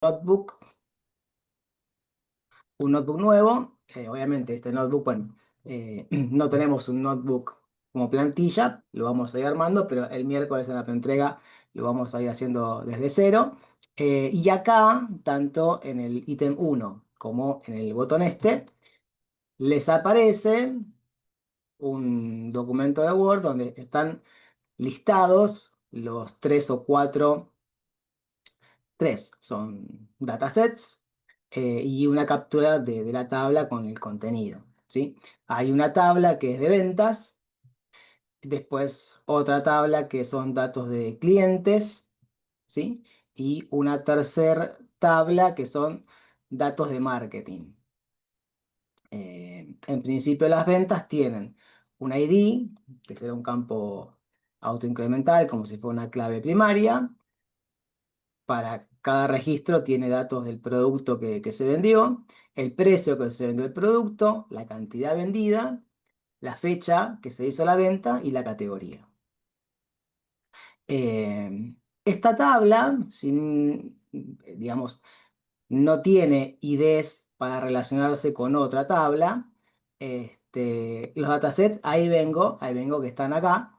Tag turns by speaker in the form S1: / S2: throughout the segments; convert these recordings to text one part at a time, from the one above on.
S1: notebook, un notebook nuevo. Obviamente este notebook, bueno, no tenemos un notebook como plantilla, lo vamos a ir armando, pero el miércoles en la preentrega lo vamos a ir haciendo desde cero. Y acá, tanto en el ítem 1 como en el botón este, les aparece un documento de Word donde están listados los tres son datasets y una captura de la tabla con el contenido, ¿sí? Hay una tabla que es de ventas, después otra tabla que son datos de clientes, ¿sí? Y una tercera tabla que son datos de marketing. En principio las ventas tienen un ID, que será un campo autoincremental, como si fuera una clave primaria. Para cada registro tiene datos del producto que se vendió, el precio que se vendió el producto, la cantidad vendida, la fecha que se hizo la venta y la categoría. Esta tabla, digamos, no tiene IDs para relacionarse con otra tabla. Los datasets, ahí vengo que están acá.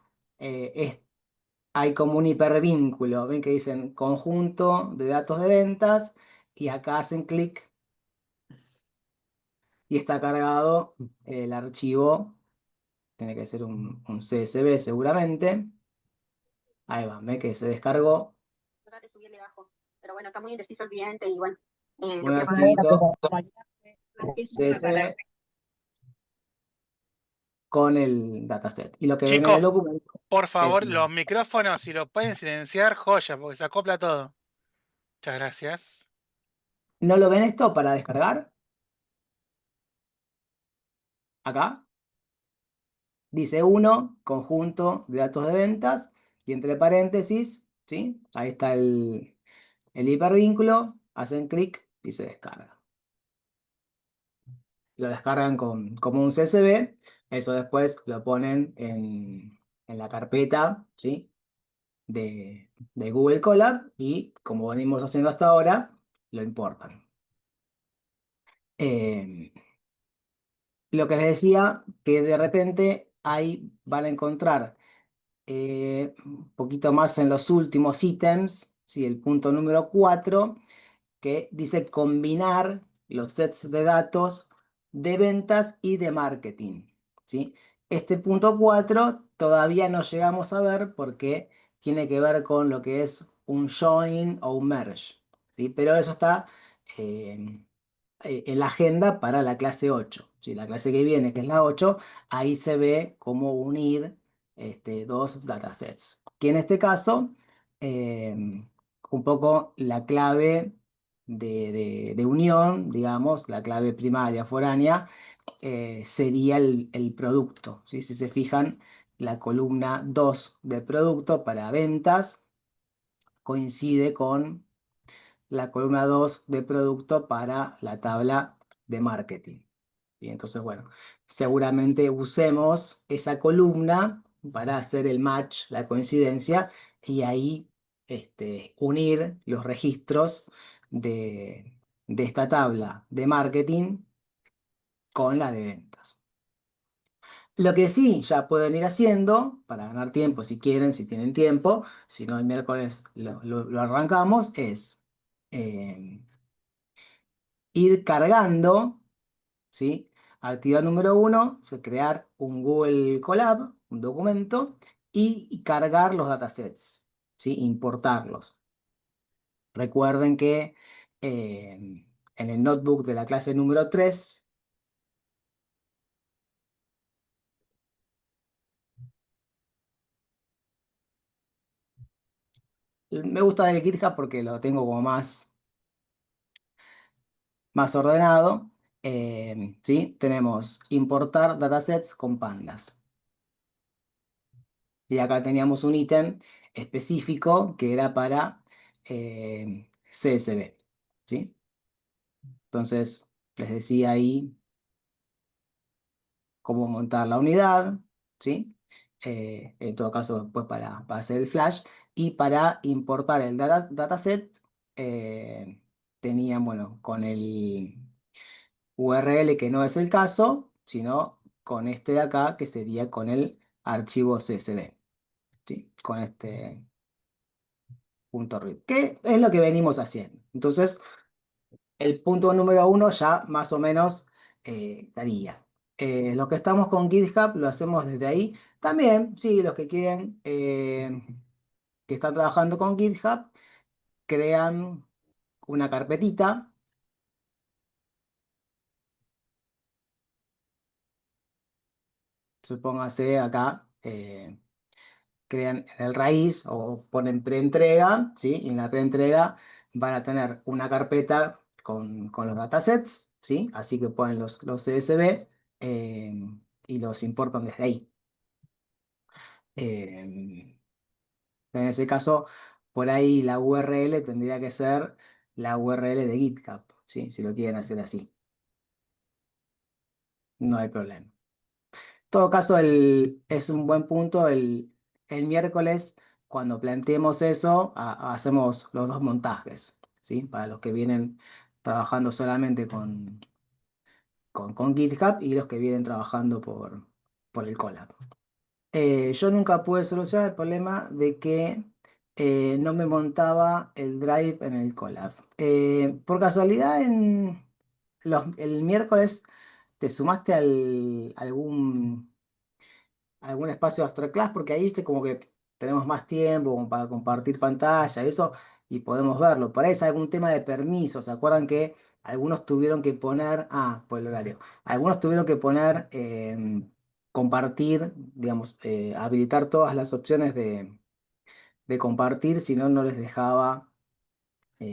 S1: Hay como un hipervínculo, ven que dicen conjunto de datos de ventas y acá hacen clic y está cargado el archivo, tiene que ser un CSV seguramente. Ahí va, ve que se descargó
S2: Tratar de subirle bajo. Pero bueno, está muy indeciso el cliente y bueno,
S1: un
S2: lo que
S1: archivito
S2: para
S1: CSV con el dataset. Y lo que ven en el
S3: Chicos,
S1: documento
S3: por
S1: es,
S3: favor, los micrófonos, si lo pueden silenciar, joya, porque se acopla todo. Muchas gracias.
S1: ¿no lo ven esto para descargar? Acá dice uno, conjunto de datos de ventas y entre paréntesis, ¿sí? Ahí está el hipervínculo, hacen clic y se descarga. Lo descargan como un CSV, eso después lo ponen en la carpeta, ¿sí? de Google Colab y como venimos haciendo hasta ahora, lo importan. Eh, lo que les decía, que de repente ahí van a encontrar un poquito más en los últimos ítems, ¿sí? El punto número 4 que dice combinar los sets de datos de ventas y de marketing, ¿sí? Este punto 4 todavía no llegamos a ver porque tiene que ver con lo que es un join o un merge, ¿sí? Pero eso está eh, en la agenda para la clase 8, ¿sí? La clase que viene, que es la 8, ahí se ve cómo unir dos datasets. Que en este caso, un poco la clave de unión, digamos, la clave primaria foránea, sería el producto, ¿sí? Si se fijan, la columna 2 de producto para ventas coincide con la columna 2 de producto para la tabla de marketing. Y entonces, bueno, seguramente usemos esa columna para hacer el match, la coincidencia, y ahí unir los registros de esta tabla de marketing con la de ventas. Lo que sí ya pueden ir haciendo, para ganar tiempo si quieren, si tienen tiempo, si no el miércoles lo arrancamos, es eh, ir cargando, ¿sí? Actividad número 1, crear un Google Colab, un documento, y cargar los datasets, ¿sí? Importarlos. Recuerden que en el notebook de la clase número 3, me gusta del GitHub porque lo tengo como más ordenado, ¿sí? Tenemos importar datasets con pandas. Y acá teníamos un ítem específico que era para CSV, ¿sí? Entonces, les decía ahí cómo montar la unidad, ¿sí? En todo caso, pues para hacer el flash y para importar el dataset, tenían, bueno, con el URL que no es el caso, sino con este de acá que sería con el archivo CSV, ¿sí? Con este punto .read, que es lo que venimos haciendo. Entonces, el punto número uno ya más o menos estaría. Lo que estamos con GitHub lo hacemos desde ahí. También, sí, los que quieren, que están trabajando con GitHub, crean una carpetita. Supóngase acá, crean en el raíz o ponen preentrega, ¿sí? Y en la preentrega van a tener una carpeta con los datasets, ¿sí? Así que ponen los CSV y los importan desde ahí. En ese caso, por ahí la URL tendría que ser la URL de GitHub, ¿sí? Si lo quieren hacer así, no hay problema. Todo caso, es un buen punto. El miércoles, cuando planteemos eso, hacemos los dos montajes, ¿sí? Para los que vienen trabajando solamente con GitHub y los que vienen trabajando por el Colab. Yo nunca pude solucionar el problema de que no me montaba el Drive en el Colab. Por casualidad, el miércoles te sumaste algún espacio after class, porque ahí viste como que tenemos más tiempo como para compartir pantalla y eso, y podemos verlo. Por ahí es algún tema de permiso. ¿Se acuerdan que algunos tuvieron que poner, por el horario, algunos tuvieron que poner compartir, digamos, habilitar todas las opciones de compartir, si no, no les dejaba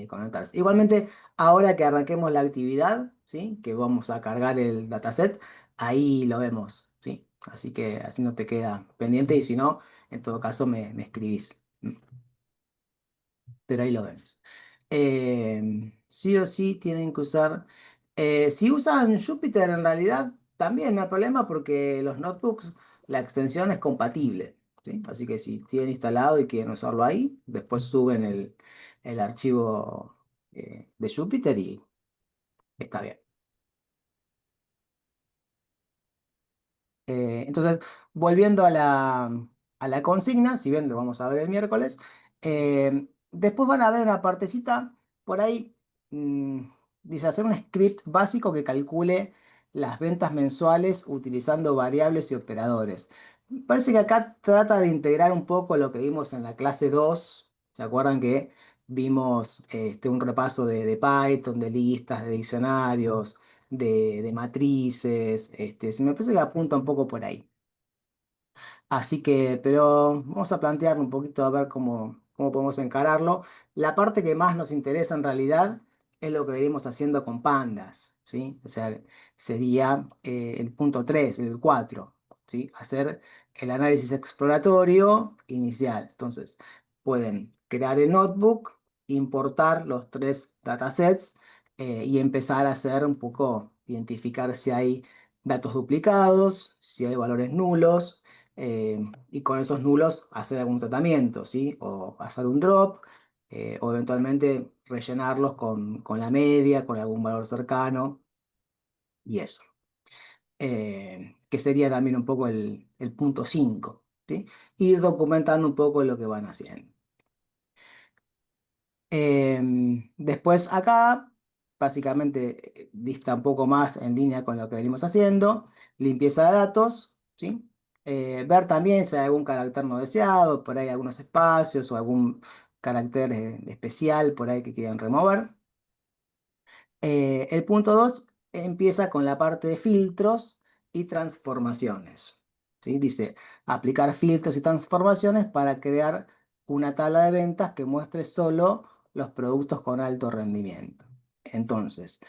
S1: conectarse. Igualmente, ahora que arranquemos la actividad, ¿sí? Que vamos a cargar el dataset, ahí lo vemos, ¿sí? Así que así no te queda pendiente y si no, en todo caso me escribís. Pero ahí lo vemos. Sí o sí tienen que usar. Si usan Jupyter, en realidad también no hay problema porque los notebooks, la extensión es compatible, ¿sí? Así que si tienen instalado y quieren usarlo ahí, después suben el archivo de Jupyter y está bien. Entonces, volviendo a la consigna, si bien lo vamos a ver el miércoles, después van a ver una partecita por ahí, mm, dice hacer un script básico que calcule las ventas mensuales utilizando variables y operadores. Parece que acá trata de integrar un poco lo que vimos en la clase 2. ¿Se acuerdan que vimos un repaso de Python, de listas, de diccionarios? De matrices, se me parece que apunta un poco por ahí. Así que, pero vamos a plantear un poquito a ver cómo podemos encararlo. La parte que más nos interesa en realidad es lo que venimos haciendo con pandas, ¿sí? O sea, sería el punto 3 el 4, ¿sí? Hacer el análisis exploratorio inicial. Entonces, pueden crear el notebook, importar los tres datasets y empezar a hacer un poco, identificar si hay datos duplicados, si hay valores nulos y con esos nulos hacer algún tratamiento, ¿sí? O hacer un drop, o eventualmente rellenarlos con la media, con algún valor cercano, y eso. Que sería también un poco el punto 5, ¿sí? Ir documentando un poco lo que van haciendo. Después acá, básicamente dista un poco más en línea con lo que venimos haciendo. Limpieza de datos, ¿sí? Ver también si hay algún carácter no deseado, por ahí algunos espacios o algún carácter especial por ahí que quieran remover. El punto 2 empieza con la parte de filtros y transformaciones. ¿Sí? Dice, aplicar filtros y transformaciones para crear una tabla de ventas que muestre solo los productos con alto rendimiento. Entonces,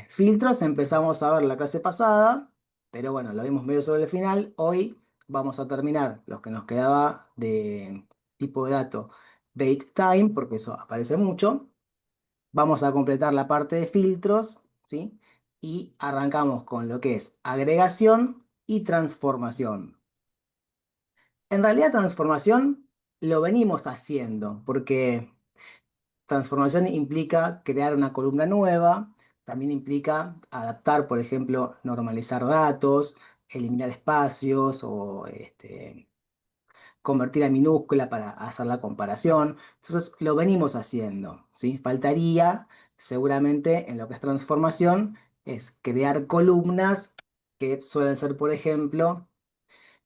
S1: filtros empezamos a ver la clase pasada, pero bueno, lo vimos medio sobre el final. Hoy vamos a terminar los que nos quedaba de tipo de dato date time, porque eso aparece mucho. Vamos a completar la parte de filtros, ¿sí? Y arrancamos con lo que es agregación y transformación. En realidad, transformación lo venimos haciendo, porque transformación implica crear una columna nueva, también implica adaptar, por ejemplo, normalizar datos, eliminar espacios o convertir a minúscula para hacer la comparación. Entonces, lo venimos haciendo, ¿sí? Faltaría, seguramente, en lo que es transformación, es crear columnas que suelen ser, por ejemplo,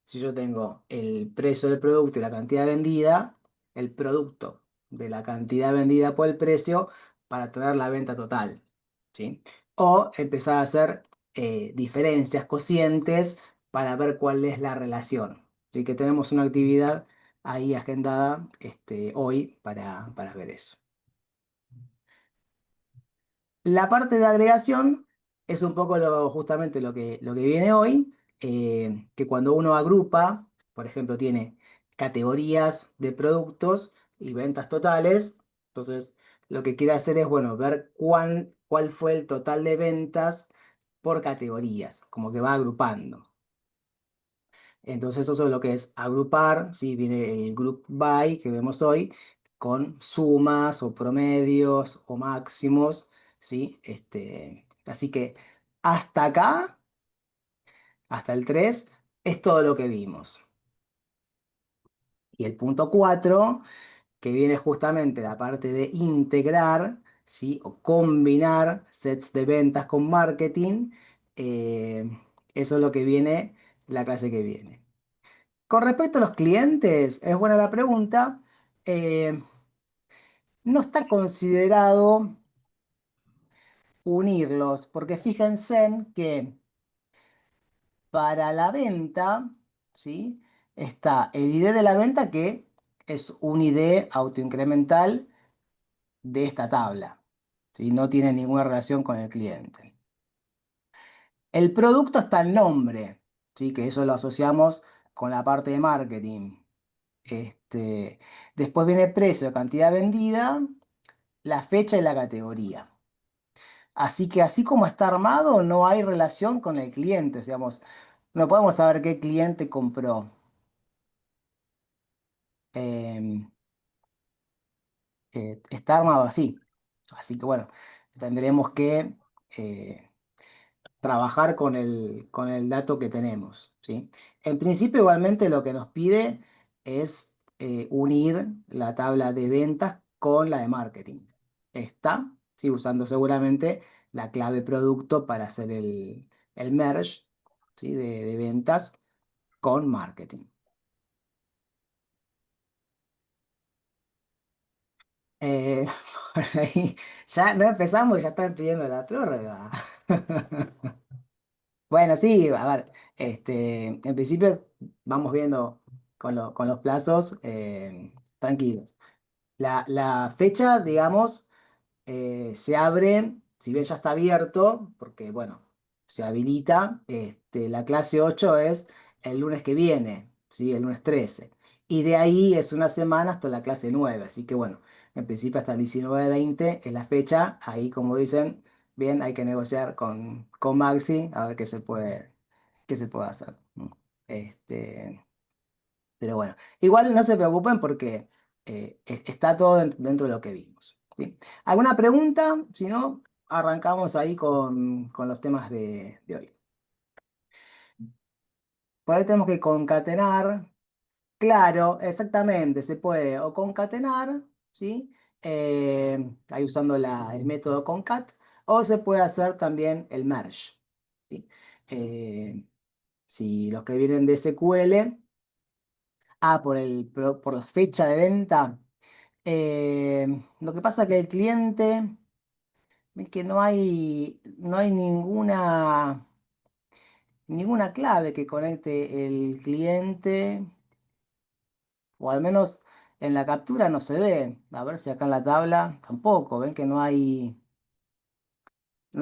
S1: si yo tengo el precio del producto y la cantidad vendida, el producto de la cantidad vendida por el precio para tener la venta total, ¿sí? O empezar a hacer diferencias, cocientes para ver cuál es la relación. Así que tenemos una actividad ahí agendada hoy para ver eso. La parte de agregación es un poco justamente lo que viene hoy, que cuando uno agrupa, por ejemplo, tiene categorías de productos y ventas totales, entonces lo que quiere hacer es, bueno, ver cuál fue el total de ventas por categorías, como que va agrupando. Entonces eso es lo que es agrupar, ¿sí? Viene el group by que vemos hoy con sumas o promedios o máximos, ¿sí? Así que hasta acá, hasta el 3 es todo lo que vimos. Y el punto 4 que viene justamente la parte de integrar, ¿sí? O combinar sets de ventas con marketing, eh, eso es lo que viene la clase que viene. Con respecto a los clientes, es buena la pregunta. eh, no está considerado unirlos, porque fíjense en que para la venta, ¿sí? Está el ID de la venta, que es un ID autoincremental de esta tabla, ¿sí? No tiene ninguna relación con el cliente. El producto está el nombre, ¿sí? Que eso lo asociamos con la parte de marketing. Este, Después viene precio, cantidad vendida, la fecha y la categoría. Así que así como está armado, no hay relación con el cliente. Digamos, no podemos saber qué cliente compró. Em, Está armado así. Así que bueno, tendremos que trabajar con el dato que tenemos, ¿sí? En principio, igualmente lo que nos pide es unir la tabla de ventas con la de marketing. Está, ¿sí? Usando seguramente la clave producto para hacer el merge, ¿sí? de ventas con marketing. Eh, por ahí, ya no empezamos, ya están pidiendo la prórroga. Bueno, sí, a ver, en principio vamos viendo con los plazos tranquilos. La fecha, digamos, se abre, si bien ya está abierto, porque bueno, se habilita, la clase 8 es el lunes que viene, ¿sí? El lunes 13. Y de ahí es una semana hasta la clase 9, así que bueno, en principio hasta el 19-20 es la fecha, ahí como dicen, bien, hay que negociar con Maxi a ver qué se puede hacer, ¿no? Pero bueno, igual no se preocupen porque está todo dentro de lo que vimos, ¿sí? ¿Alguna pregunta? Si no, arrancamos ahí con los temas de hoy. Por ahí tenemos que concatenar. Claro, exactamente, se puede o concatenar, ¿sí? Ahí usando el método concat, o se puede hacer también el merge, ¿sí? Eh, si los que vienen de SQL, por la fecha de venta. Lo que pasa es que el cliente, es que no hay ninguna clave que conecte el cliente, o al menos en la captura no se ve. A ver si acá en la tabla tampoco, ven que no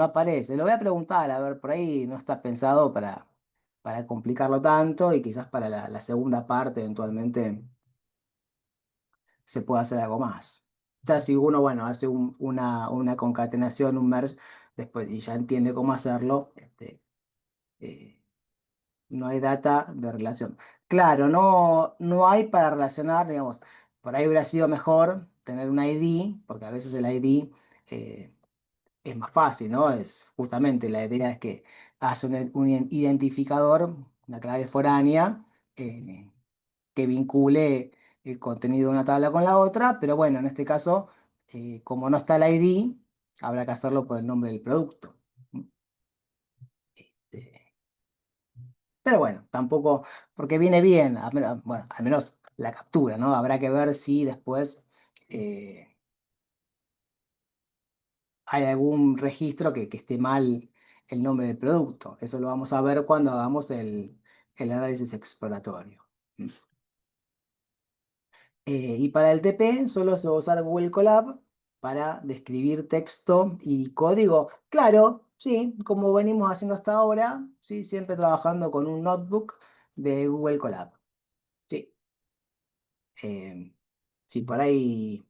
S1: aparece. Lo voy a preguntar, a ver, por ahí no está pensado para complicarlo tanto y quizás para la segunda parte eventualmente se puede hacer algo más. Ya si uno, bueno, hace una concatenación, un merge, después y ya entiende cómo hacerlo, eh, no hay data de relación. Claro, no hay para relacionar, digamos, por ahí hubiera sido mejor tener un ID, porque a veces el ID es más fácil, ¿no? Es justamente la idea es que haya un identificador, una clave foránea, eh, que vincule el contenido de una tabla con la otra, pero bueno, en este caso, como no está el ID, habrá que hacerlo por el nombre del producto. Este, pero bueno, tampoco, porque viene bien, bueno, al menos la captura, ¿no? Habrá que ver si después eh, hay algún registro que esté mal el nombre del producto. Eso lo vamos a ver cuando hagamos el análisis exploratorio. Y para el TP solo se va a usar Google Colab para describir texto y código. Claro, sí, como venimos haciendo hasta ahora, sí, siempre trabajando con un notebook de Google Colab. Sí, eh, sí, por ahí,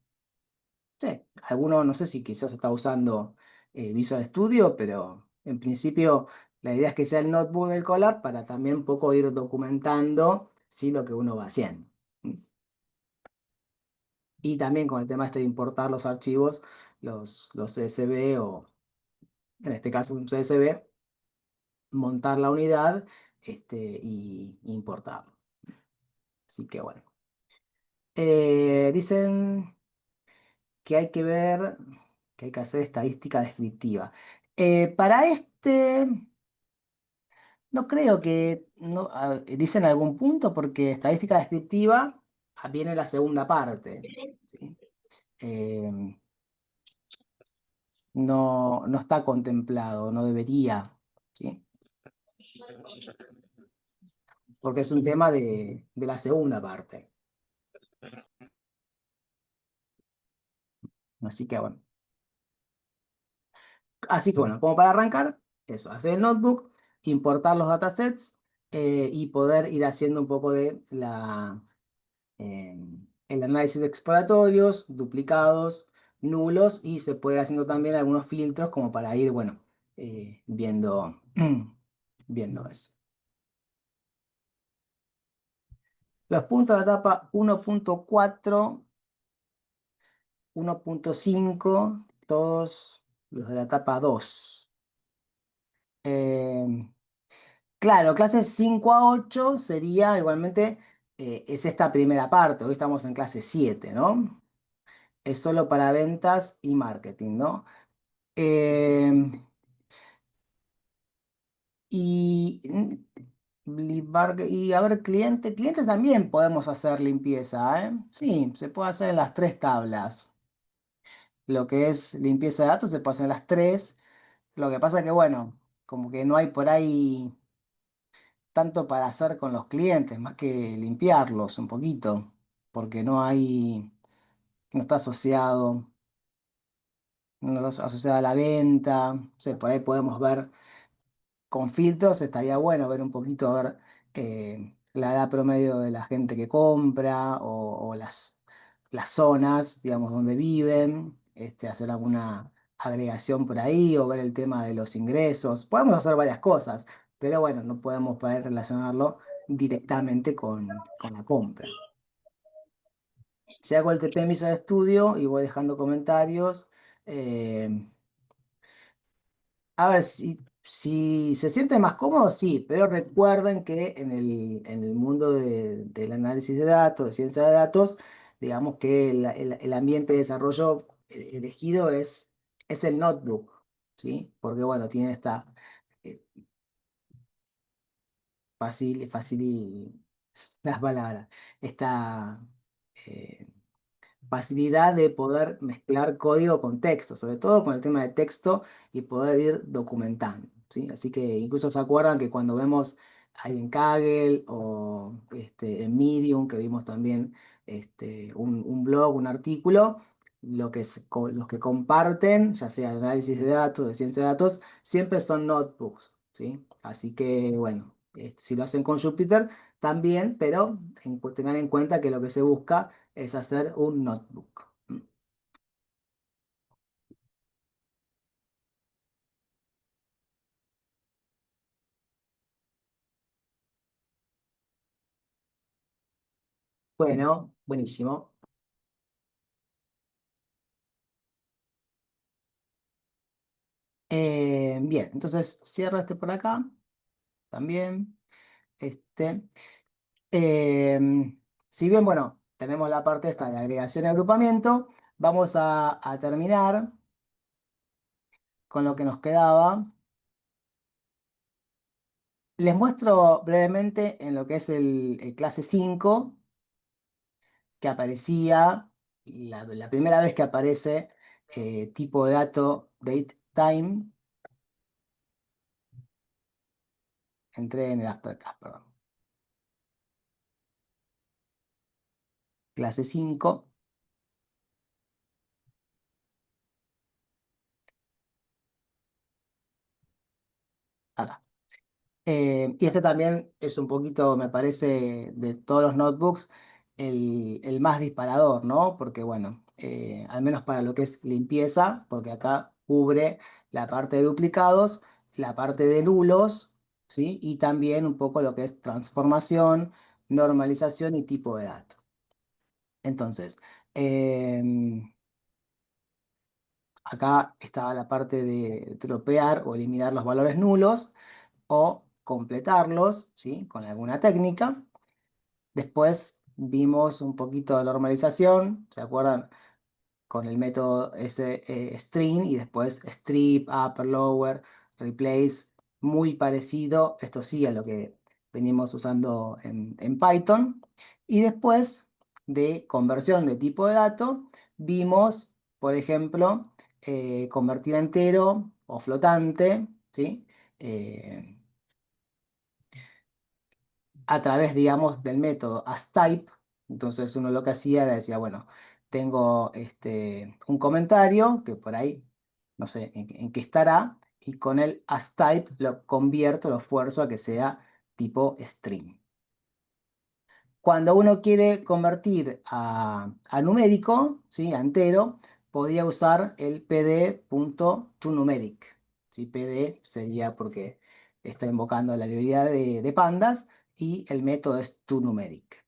S1: sí, alguno no sé si quizás está usando Visual Studio, pero en principio la idea es que sea el notebook del Colab para también un poco ir documentando, sí, lo que uno va haciendo. Y también con el tema este de importar los archivos, los CSV o en este caso un CSV, montar la unidad y importarlo. Así que bueno. Dicen que hay que ver, que hay que hacer estadística descriptiva. Para este, no creo que, no, dicen algún punto porque estadística descriptiva viene la segunda parte. ¿Sí? Eh, no está contemplado, no debería, ¿sí? Porque es un tema de la segunda parte. Así que bueno. Así que bueno, como para arrancar, eso, hacer el notebook, importar los datasets y poder ir haciendo un poco de eh, el análisis de exploratorios, duplicados, nulos y se puede ir haciendo también algunos filtros como para ir, bueno, viendo, viendo eso. Los puntos de la etapa 1.4, 1.5, todos los de la etapa 2. Eh, claro, clases 5 a 8 sería igualmente, es esta primera parte, hoy estamos en clase 7, ¿no? Es solo para ventas y marketing, ¿no? Eh, y, y a ver, clientes también podemos hacer limpieza, ¿eh? Sí, se puede hacer en las tres tablas. Lo que es limpieza de datos se puede hacer en las tres. Lo que pasa que, bueno, como que no hay por ahí tanto para hacer con los clientes, más que limpiarlos un poquito, porque no está asociado, no está asociado a la venta. O sea, por ahí podemos ver con filtros, estaría bueno ver un poquito, a ver la edad promedio de la gente que compra o las zonas, digamos, donde viven, hacer alguna agregación por ahí o ver el tema de los ingresos. Podemos hacer varias cosas, pero bueno, no podemos poder relacionarlo directamente con la compra. Si hago el TP de estudio y voy dejando comentarios, eh, a ver, si se sienten más cómodos, sí, pero recuerden que en el mundo del análisis de datos, de ciencia de datos, digamos que el ambiente de desarrollo elegido es el notebook, ¿sí? Porque, bueno, tiene esta eh, las palabras, esta eh, facilidad de poder mezclar código con texto, sobre todo con el tema de texto y poder ir documentando, ¿sí? Así que incluso se acuerdan que cuando vemos ahí en Kaggle o en Medium, que vimos también un blog, un artículo, los que comparten, ya sea de análisis de datos, de ciencia de datos, siempre son notebooks, ¿sí? Así que bueno, si lo hacen con Jupyter, también, pero tengan en cuenta que lo que se busca es hacer un notebook. Bueno, buenísimo. Bien, entonces cierro este por acá también. Este. Si bien, bueno, tenemos la parte esta de agregación y agrupamiento, vamos a terminar con lo que nos quedaba. Les muestro brevemente en lo que es el clase 5 que aparecía, la primera vez que aparece tipo de dato date time, entré en el afterclass, perdón. Clase 5, acá. Y este también es un poquito, me parece, de todos los notebooks, el más disparador, ¿no? Porque, bueno, al menos para lo que es limpieza, porque acá cubre la parte de duplicados, la parte de nulos, ¿sí? Y también un poco lo que es transformación, normalización y tipo de datos. Entonces, acá estaba la parte de dropear o eliminar los valores nulos o completarlos, ¿sí? Con alguna técnica. Después vimos un poquito de normalización, ¿se acuerdan? Con el método ese string y después strip, upper, lower, replace, muy parecido, esto sí a lo que venimos usando en Python. Y después de conversión de tipo de dato, vimos, por ejemplo, convertir a entero o flotante, ¿sí? Eh, a través, digamos, del método astype. Entonces uno lo que hacía era decía, bueno, tengo un comentario que por ahí, no sé en qué estará, y con el astype lo convierto, lo esfuerzo a que sea tipo string. Cuando uno quiere convertir a numérico, ¿sí? A entero, podía usar el pd.toNumeric. ¿Sí? PD sería porque está invocando la librería de pandas y el método es toNumeric.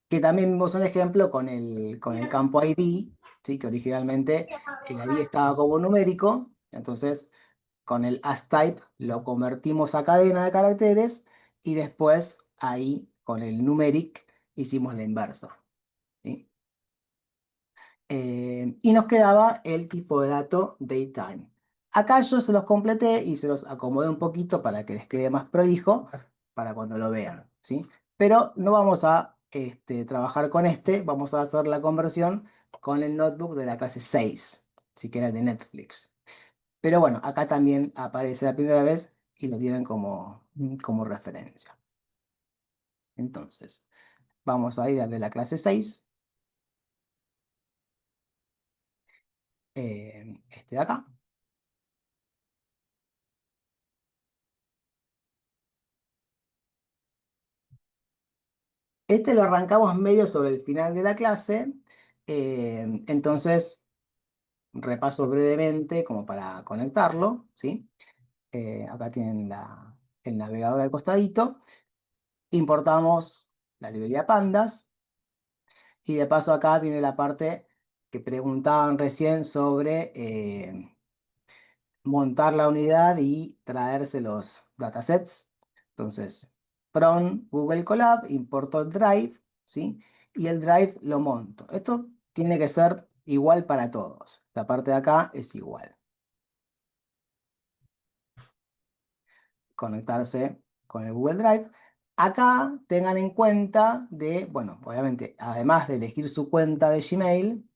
S1: Que también vimos un ejemplo con el campo ID, ¿sí? Que originalmente el ID estaba como numérico, entonces con el astype lo convertimos a cadena de caracteres y después ahí con el numeric hicimos la inversa, ¿sí? Y nos quedaba el tipo de dato datetime. Acá yo se los completé y se los acomodé un poquito para que les quede más prolijo para cuando lo vean, ¿sí? Pero no vamos a trabajar con vamos a hacer la conversión con el notebook de la clase 6, si que era de Netflix. Pero bueno, acá también aparece la primera vez y lo tienen como referencia. Entonces, vamos a ir al de la clase 6, este de acá. Este lo arrancamos medio sobre el final de la clase, entonces repaso brevemente como para conectarlo, ¿sí? Acá tienen el navegador al costadito, importamos la librería Pandas y de paso acá viene la parte que preguntaban recién sobre montar la unidad y traerse los datasets. Entonces, from Google Colab, importo el Drive, ¿sí? Y el Drive lo monto. Esto tiene que ser igual para todos. La parte de acá es igual. Conectarse con el Google Drive. Acá tengan en cuenta de, bueno, obviamente, además de elegir su cuenta de Gmail,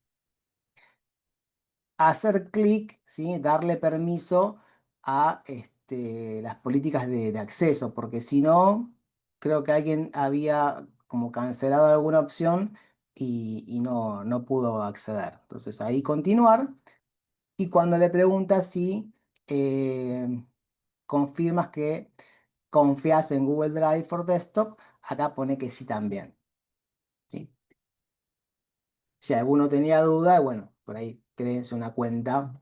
S1: hacer clic, ¿sí? Darle permiso a las políticas de acceso, porque si no, creo que alguien había como cancelado alguna opción y no pudo acceder. Entonces ahí continuar y cuando le pregunta si confirmas que confías en Google Drive for Desktop, acá pone que sí también. ¿Sí? Si alguno tenía duda, bueno, por ahí créense una cuenta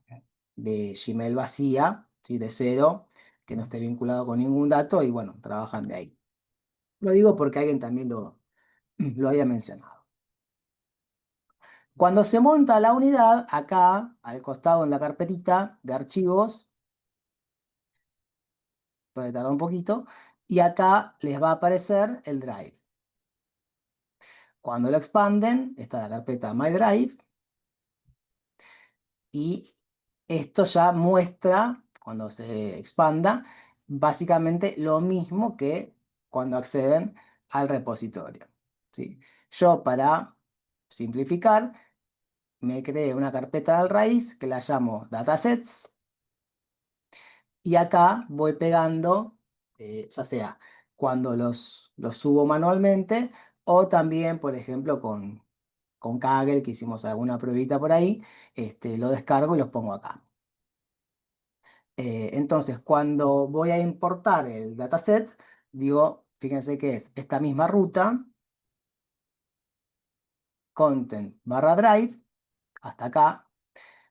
S1: de Gmail vacía, ¿sí? De cero, que no esté vinculado con ningún dato y bueno, trabajan de ahí. Lo digo porque alguien también lo había mencionado. Cuando se monta la unidad, acá, al costado en la carpetita de archivos, puede tardar un poquito, y acá les va a aparecer el drive. Cuando lo expanden, está la carpeta My Drive, y esto ya muestra, cuando se expanda, básicamente lo mismo que cuando acceden al repositorio. ¿Sí? Yo, para simplificar, me creé una carpeta de raíz que la llamo datasets, y acá voy pegando, ya sea cuando los subo manualmente o también, por ejemplo, con Kaggle, que hicimos alguna pruebita por ahí, lo descargo y los pongo acá. Entonces, cuando voy a importar el dataset, digo, fíjense que es esta misma ruta, content barra drive, hasta acá.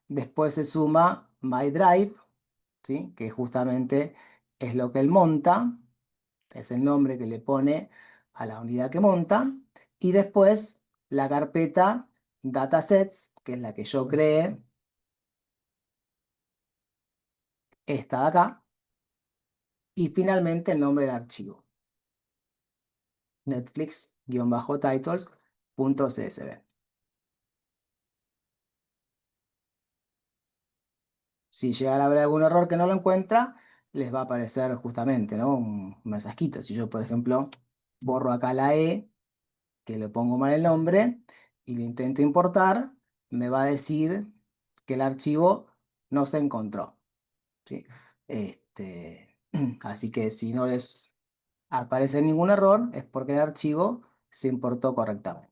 S1: Después se suma my drive, ¿sí? Que justamente es lo que él monta, es el nombre que le pone a la unidad que monta. Y después la carpeta datasets, que es la que yo creé, esta de acá. Y finalmente el nombre del archivo, netflix-titles.csv. Si llegara a haber algún error que no lo encuentra, les va a aparecer justamente, ¿no? Un mensajito. Si yo, por ejemplo, borro acá la E, que le pongo mal el nombre, y lo intento importar, me va a decir que el archivo no se encontró. ¿Sí? Así que si no les aparece ningún error, es porque el archivo se importó correctamente.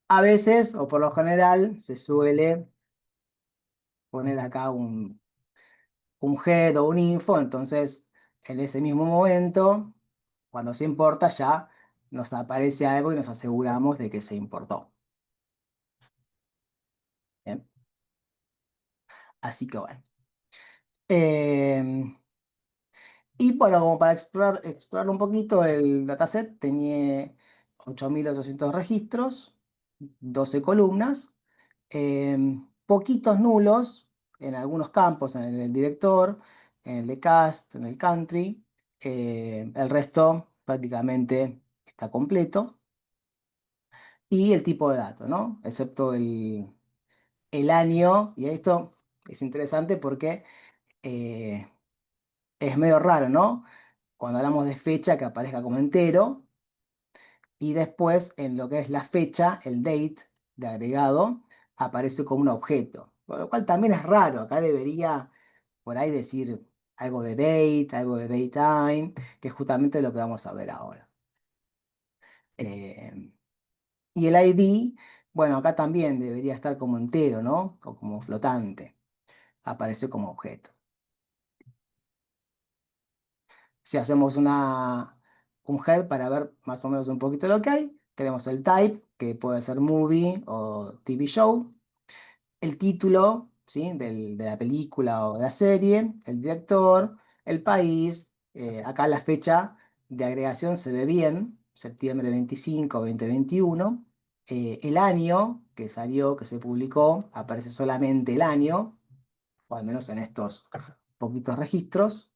S1: A veces, o por lo general, se suele poner acá un head o un info, entonces en ese mismo momento, cuando se importa, ya nos aparece algo y nos aseguramos de que se importó. Bien. Así que bueno. Em, y bueno, como para explorar un poquito, el dataset tenía 8.800 registros, 12 columnas, poquitos nulos en algunos campos, en el del director, en el de cast, en el country. El resto prácticamente está completo. Y el tipo de dato, ¿no? Excepto el año. Y esto es interesante porque eh, es medio raro, ¿no? Cuando hablamos de fecha, que aparezca como entero, y después en lo que es la fecha, el date de agregado, aparece como un objeto, por lo cual también es raro. Acá debería por ahí decir algo de date, algo de datetime, que es justamente lo que vamos a ver ahora. Eh, y el ID, bueno, acá también debería estar como entero, ¿no? O como flotante, aparece como objeto. Si hacemos un head para ver más o menos un poquito lo que hay, tenemos el type, que puede ser movie o TV show, el título, ¿sí? De la película o de la serie, el director, el país, acá la fecha de agregación se ve bien, septiembre 25, 2021, el año que salió, que se publicó, aparece solamente el año, o al menos en estos poquitos registros.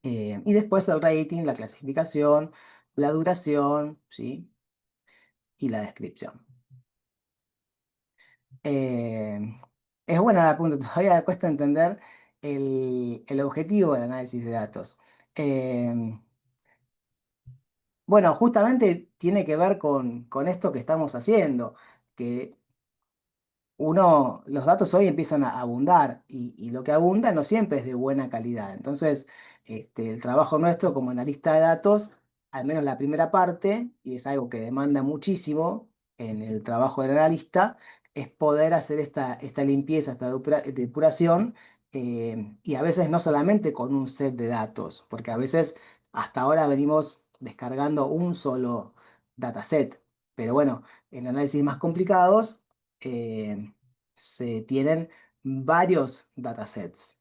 S1: Y después el rating, la clasificación, la duración, ¿sí? Y la descripción. Eh, es buena la pregunta, todavía cuesta entender el objetivo del análisis de datos. Eh, bueno, justamente tiene que ver con esto que estamos haciendo, que los datos hoy empiezan a abundar, y lo que abunda no siempre es de buena calidad. Entonces, el trabajo nuestro como analista de datos, al menos la primera parte, y es algo que demanda muchísimo en el trabajo del analista, es poder hacer esta limpieza, esta depuración, y a veces no solamente con un set de datos, porque a veces hasta ahora venimos descargando un solo dataset, pero bueno, en análisis más complicados se tienen varios datasets,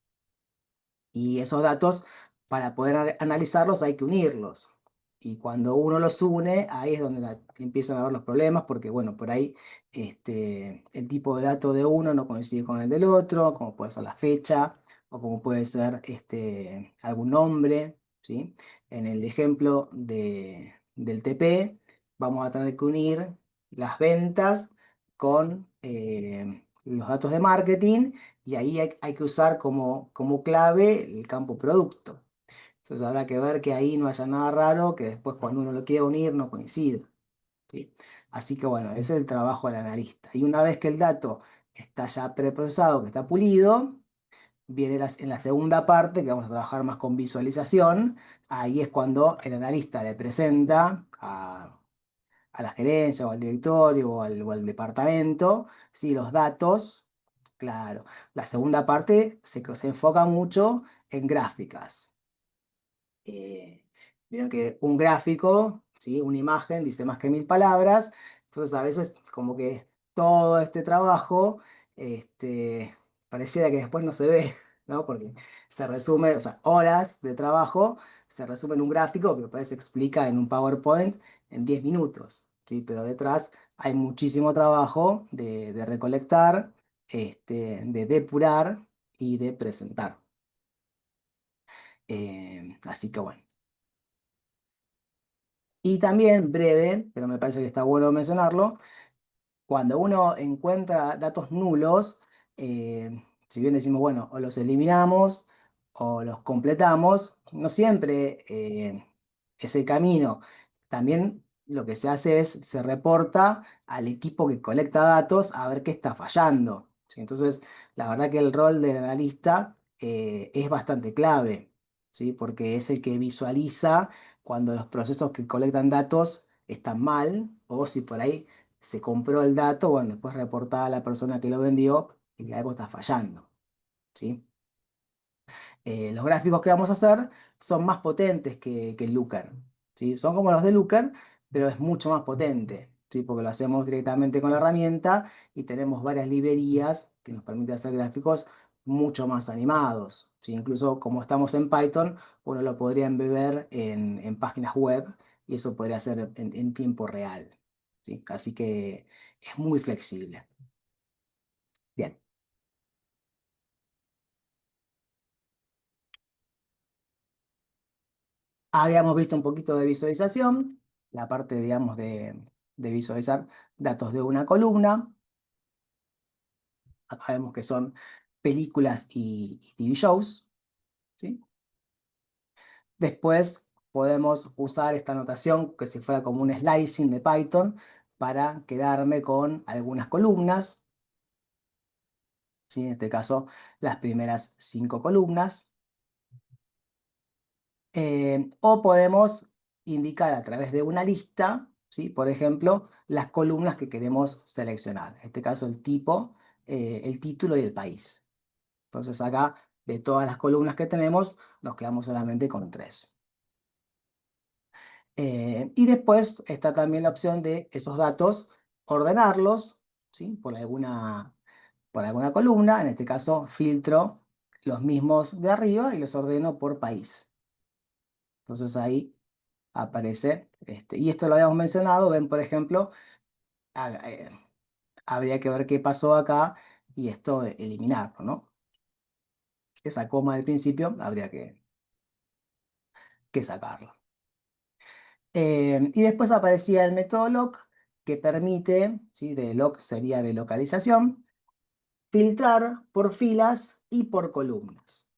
S1: y esos datos, para poder analizarlos, hay que unirlos. Y cuando uno los une, ahí es donde empiezan a haber los problemas, porque bueno, por ahí el tipo de dato de uno no coincide con el del otro, como puede ser la fecha, o como puede ser algún nombre, ¿sí? En el ejemplo del TP, vamos a tener que unir las ventas con los datos de marketing, y ahí hay que usar como clave el campo producto. Entonces habrá que ver que ahí no haya nada raro, que después cuando uno lo quiera unir no coincida, ¿sí? Así que bueno, ese es el trabajo del analista. Y una vez que el dato está ya preprocesado, que está pulido, viene en la segunda parte, que vamos a trabajar más con visualización. Ahí es cuando el analista le presenta a la gerencia o al directorio o al departamento, ¿sí? Los datos. Claro, la segunda parte se enfoca mucho en gráficas. Vieron que un gráfico, ¿sí? Una imagen dice más que 1000 palabras, entonces a veces como que todo este trabajo pareciera que después no se ve, ¿no? Porque se resume, o sea, horas de trabajo se resume en un gráfico que después se explica en un PowerPoint en 10 minutos, ¿sí? Pero detrás hay muchísimo trabajo de recolectar, de depurar y de presentar. Así que bueno. Y también breve, pero me parece que está bueno mencionarlo, cuando uno encuentra datos nulos, si bien decimos, bueno, o los eliminamos o los completamos, no siempre es el camino. También lo que se hace es, se reporta al equipo que colecta datos a ver qué está fallando, ¿sí? Entonces, la verdad que el rol del analista es bastante clave, ¿sí? Porque es el que visualiza cuando los procesos que colectan datos están mal, o si por ahí se compró el dato, bueno, después reportaba a la persona que lo vendió y que algo está fallando, ¿sí? Los gráficos que vamos a hacer son más potentes que el Looker, ¿sí? Son como los de Looker, pero es mucho más potente, ¿sí? Porque lo hacemos directamente con la herramienta y tenemos varias librerías que nos permiten hacer gráficos mucho más animados, ¿sí? Incluso como estamos en Python, uno lo podría embeber en páginas web y eso podría ser en tiempo real, ¿sí? Así que es muy flexible. Bien. Habíamos visto un poquito de visualización, la parte, digamos, de visualizar datos de una columna. Acá vemos que son películas y TV shows, ¿sí? Después podemos usar esta notación que si fuera como un slicing de Python para quedarme con algunas columnas, ¿sí? En este caso, las primeras 5 columnas. O podemos indicar a través de una lista, ¿sí? Por ejemplo, las columnas que queremos seleccionar. En este caso, el tipo, el título y el país. Entonces acá, de todas las columnas que tenemos, nos quedamos solamente con 3. Y después está también la opción de esos datos ordenarlos, ¿sí? Por alguna columna. En este caso, filtro los mismos de arriba y los ordeno por país. Entonces ahí aparece, y esto lo habíamos mencionado, ven por ejemplo, ah, habría que ver qué pasó acá y esto eliminarlo, ¿no? Esa coma del principio habría que sacarlo. Y después aparecía el método lock que permite, ¿sí? De lock sería de localización, filtrar por filas y por columnas.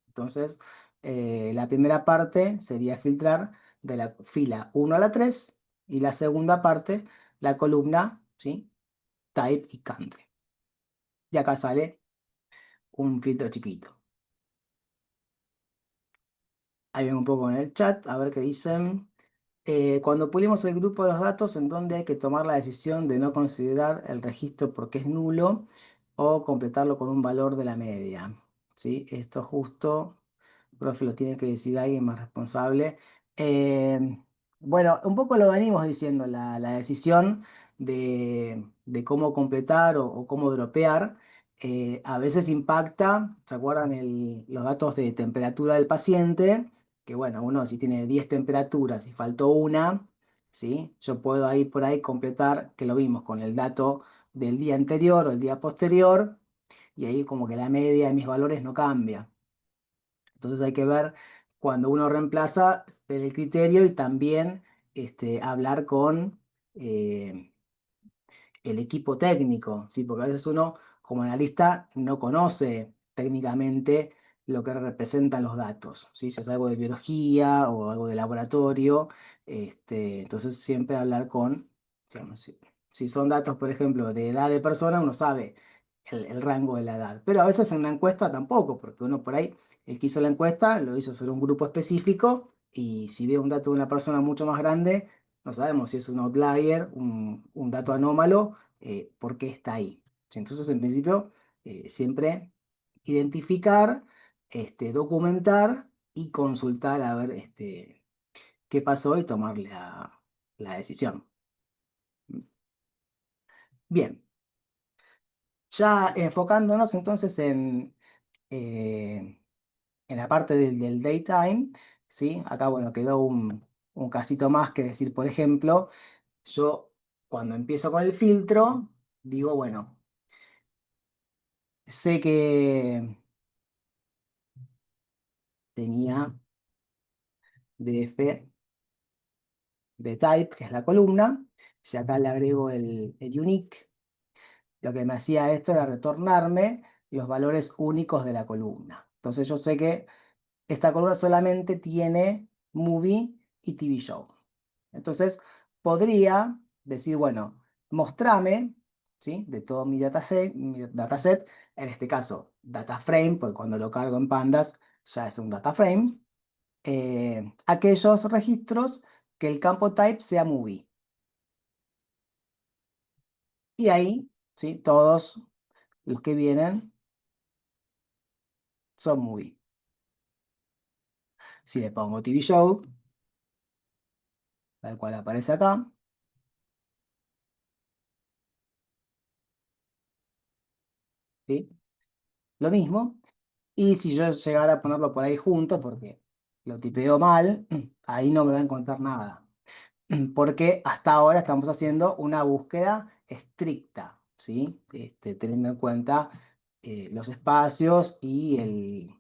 S1: Entonces, la primera parte sería filtrar de la fila 1 a la 3 y la segunda parte, la columna, ¿sí? Type y country. Y acá sale un filtro chiquito. Ahí ven un poco en el chat, a ver qué dicen. Cuando pulimos el grupo de los datos, en donde hay que tomar la decisión de no considerar el registro porque es nulo o completarlo con un valor de la media. ¿Sí? Esto justo, profe, lo tiene que decir alguien más responsable. Eh, bueno, un poco lo venimos diciendo, la decisión de cómo completar o cómo dropear. A veces impacta, ¿se acuerdan los datos de temperatura del paciente? que bueno, uno si tiene 10 temperaturas y faltó una, ¿sí? Yo puedo ahí por ahí completar, que lo vimos con el dato del día anterior o el día posterior, y ahí como que la media de mis valores no cambia. Entonces hay que ver cuando uno reemplaza, ver el criterio y también hablar con el equipo técnico, ¿sí? Porque a veces uno como analista no conoce técnicamente lo que representan los datos, ¿sí? Si es algo de biología o algo de laboratorio, entonces siempre hablar con, digamos, si son datos, por ejemplo, de edad de persona, uno sabe el rango de la edad, pero a veces en una encuesta tampoco, porque uno por ahí, el que hizo la encuesta lo hizo sobre un grupo específico y si ve un dato de una persona mucho más grande, no sabemos si es un outlier, un dato anómalo, por qué está ahí. ¿Sí? Entonces, en principio, siempre identificar, documentar y consultar a ver qué pasó y tomar la decisión. Bien, ya enfocándonos entonces en la parte del daytime, ¿sí? Acá, bueno, quedó un casito más que decir, por ejemplo, yo cuando empiezo con el filtro, digo, bueno, sé que tenía df de type, que es la columna. Si acá le agrego el unique, lo que me hacía esto era retornarme los valores únicos de la columna. Entonces yo sé que esta columna solamente tiene movie y TV show. Entonces podría decir, bueno, mostrame, ¿sí? De todo mi dataset, en este caso, data frame, porque cuando lo cargo en pandas ya es un data frame, aquellos registros que el campo type sea movie. Y ahí, ¿sí? Todos los que vienen son movie. Si le pongo TV show, tal cual aparece acá, ¿sí? Lo mismo. Y si yo llegara a ponerlo por ahí junto, porque lo tipeo mal, ahí no me va a encontrar nada. Porque hasta ahora estamos haciendo una búsqueda estricta, ¿sí? Teniendo en cuenta los espacios y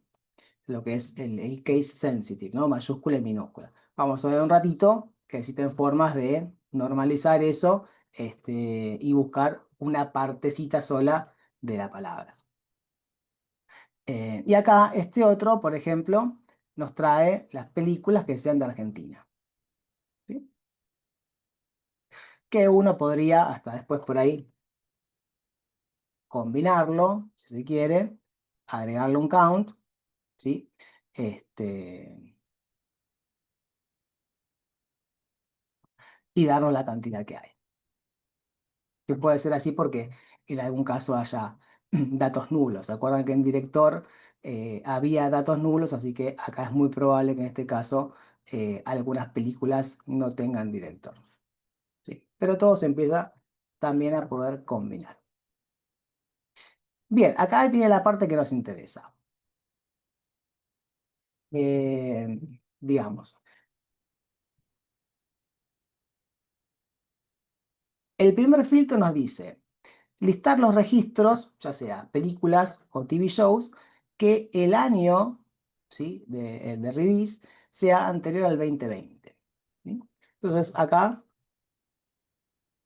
S1: lo que es el case sensitive, ¿no? Mayúscula y minúscula. Vamos a ver un ratito que existen formas de normalizar eso, y buscar una partecita sola de la palabra. Y acá este otro, por ejemplo, nos trae las películas que sean de Argentina, ¿sí? Que uno podría hasta después por ahí combinarlo, si se quiere, agregarle un count, ¿sí? Este, y darnos la cantidad que hay. Que puede ser así porque en algún caso haya datos nulos. ¿Se acuerdan que en director había datos nulos? Así que acá es muy probable que en este caso algunas películas no tengan director. ¿Sí? Pero todo se empieza también a poder combinar. Bien, acá viene la parte que nos interesa. Digamos, el primer filtro nos dice listar los registros, ya sea películas o TV shows, que el año, ¿sí? de release sea anterior al 2020. ¿Sí? Entonces acá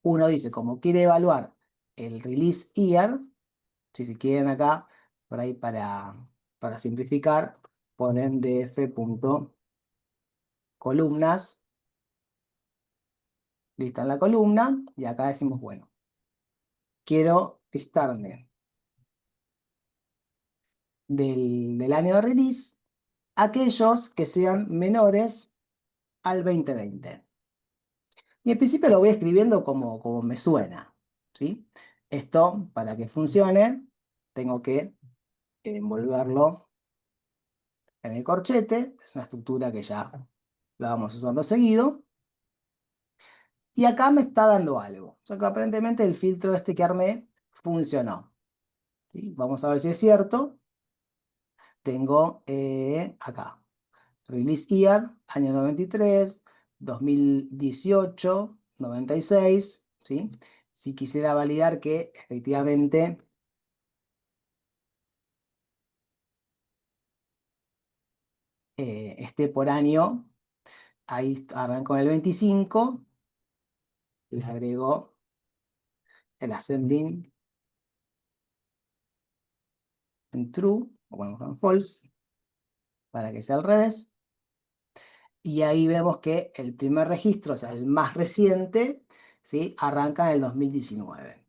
S1: uno dice, como quiere evaluar el release year, si quieren acá, por ahí para simplificar, ponen df.columnas, listan la columna y acá decimos, bueno, quiero listarme del año de release aquellos que sean menores al 2020. Y en principio lo voy escribiendo como me suena, ¿sí? Esto, para que funcione, tengo que envolverlo en el corchete, es una estructura que ya la vamos usando seguido, y acá me está dando algo. O sea que aparentemente el filtro este que armé funcionó, ¿sí? Vamos a ver si es cierto. Tengo acá Release year, año 93, 2018, 96, ¿sí? Si quisiera validar que efectivamente esté por año, ahí arrancó en el 25, le agrego el ascending en true, o bueno, en false, para que sea al revés. Y ahí vemos que el primer registro, o sea, el más reciente, ¿sí? Arranca en el 2019.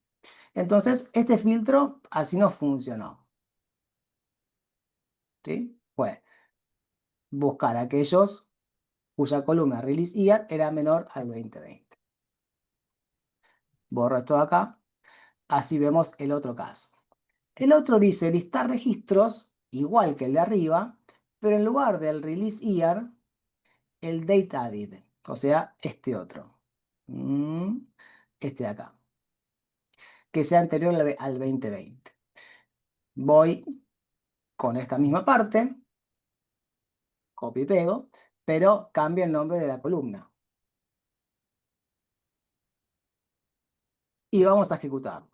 S1: Entonces, este filtro así no funcionó, ¿sí? Fue buscar aquellos cuya columna release year era menor al 2020. Borro esto de acá. Así vemos el otro caso. El otro dice listar registros, igual que el de arriba, pero en lugar del release year, el date added, o sea, este otro. Este de acá, que sea anterior al 2020. Voy con esta misma parte, copio y pego, pero cambio el nombre de la columna. Y vamos a ejecutarlo.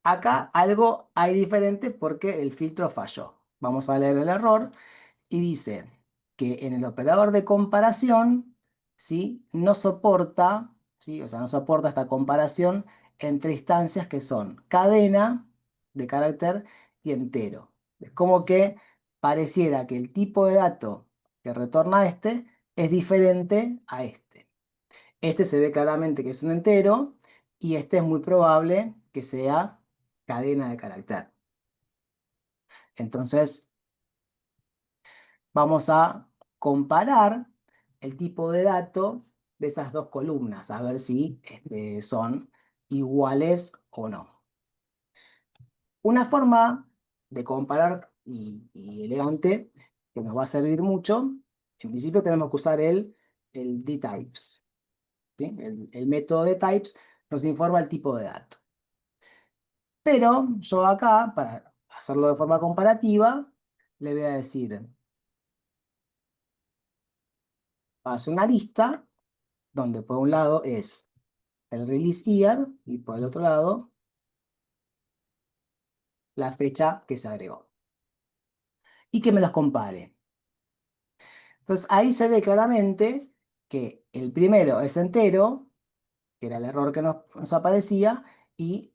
S1: Acá algo hay diferente porque el filtro falló. Vamos a leer el error y dice que en el operador de comparación, ¿sí? No soporta, ¿sí? O sea, no soporta esta comparación entre instancias que son cadena de carácter y entero. Es como que pareciera que el tipo de dato que retorna este es diferente a este. Este se ve claramente que es un entero y este es muy probable que sea cadena de carácter. Entonces, vamos a comparar el tipo de dato de esas dos columnas, a ver si son iguales o no. Una forma de comparar y elegante que nos va a servir mucho, en principio tenemos que usar el dtypes, ¿sí? El método de types nos informa el tipo de dato. Pero yo acá, para hacerlo de forma comparativa, le voy a decir, paso una lista donde por un lado es el release year y por el otro lado la fecha que se agregó. Y que me los compare. Entonces ahí se ve claramente que el primero es entero, que era el error que nos aparecía, y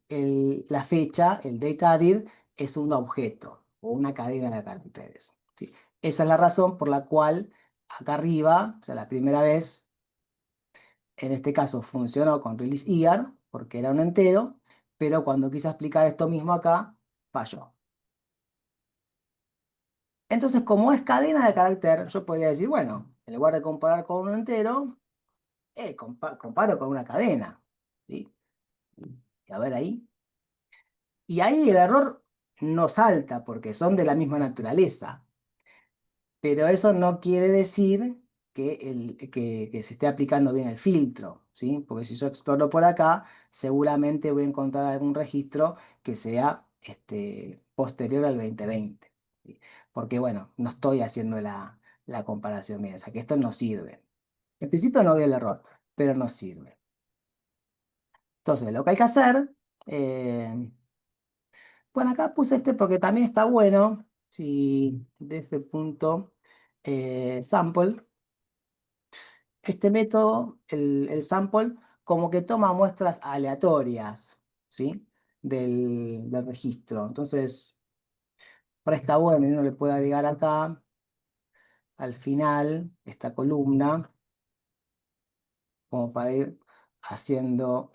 S1: la fecha, el date added, es un objeto o una cadena de caracteres, ¿sí? Esa es la razón por la cual acá arriba, o sea, la primera vez, en este caso funcionó con release year, porque era un entero, pero cuando quise explicar esto mismo acá, falló. Entonces, como es cadena de carácter, yo podría decir, bueno, en lugar de comparar con un entero, comparo con una cadena, ¿sí? Y a ver ahí. Y ahí el error no salta porque son de la misma naturaleza. Pero eso no quiere decir que se esté aplicando bien el filtro, ¿sí? Porque si yo exploro por acá, seguramente voy a encontrar algún registro que sea posterior al 2020, ¿sí? Porque, bueno, no estoy haciendo la comparación bien, o sea que esto no sirve. En principio no veo el error, pero no sirve. Entonces, lo que hay que hacer, eh, bueno, acá puse este porque también está bueno, si df.sample. Este método, el sample, como que toma muestras aleatorias, ¿sí? Del registro. Entonces, ahora está bueno y uno le puede agregar acá, al final, esta columna, como para ir haciendo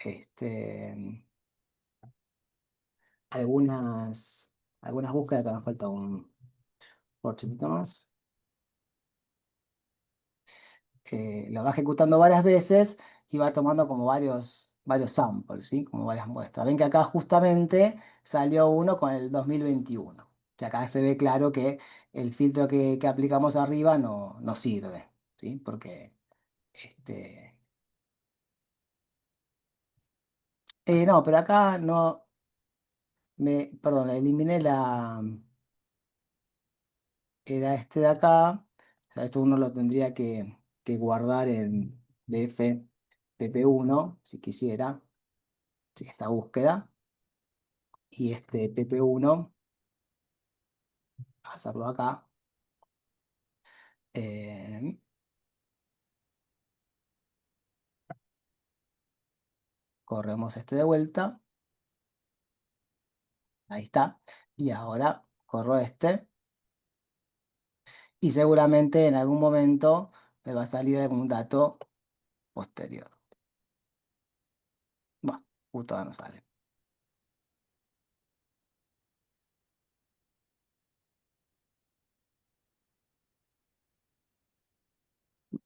S1: algunas búsquedas, que nos falta un corchito más. Lo va ejecutando varias veces y va tomando como varios samples, ¿sí? Como varias muestras. Ven que acá justamente salió uno con el 2021, que acá se ve claro que el filtro que aplicamos arriba no sirve, ¿sí? Porque, este, no, pero acá no, perdón, eliminé era este de acá. O sea, esto uno lo tendría que guardar en df pp1, si quisiera, si esta búsqueda. Y este pp1, hacerlo acá. Eh, corremos este de vuelta. Ahí está. Y ahora corro este. Y seguramente en algún momento me va a salir algún dato posterior. Bueno, justo ahora no sale.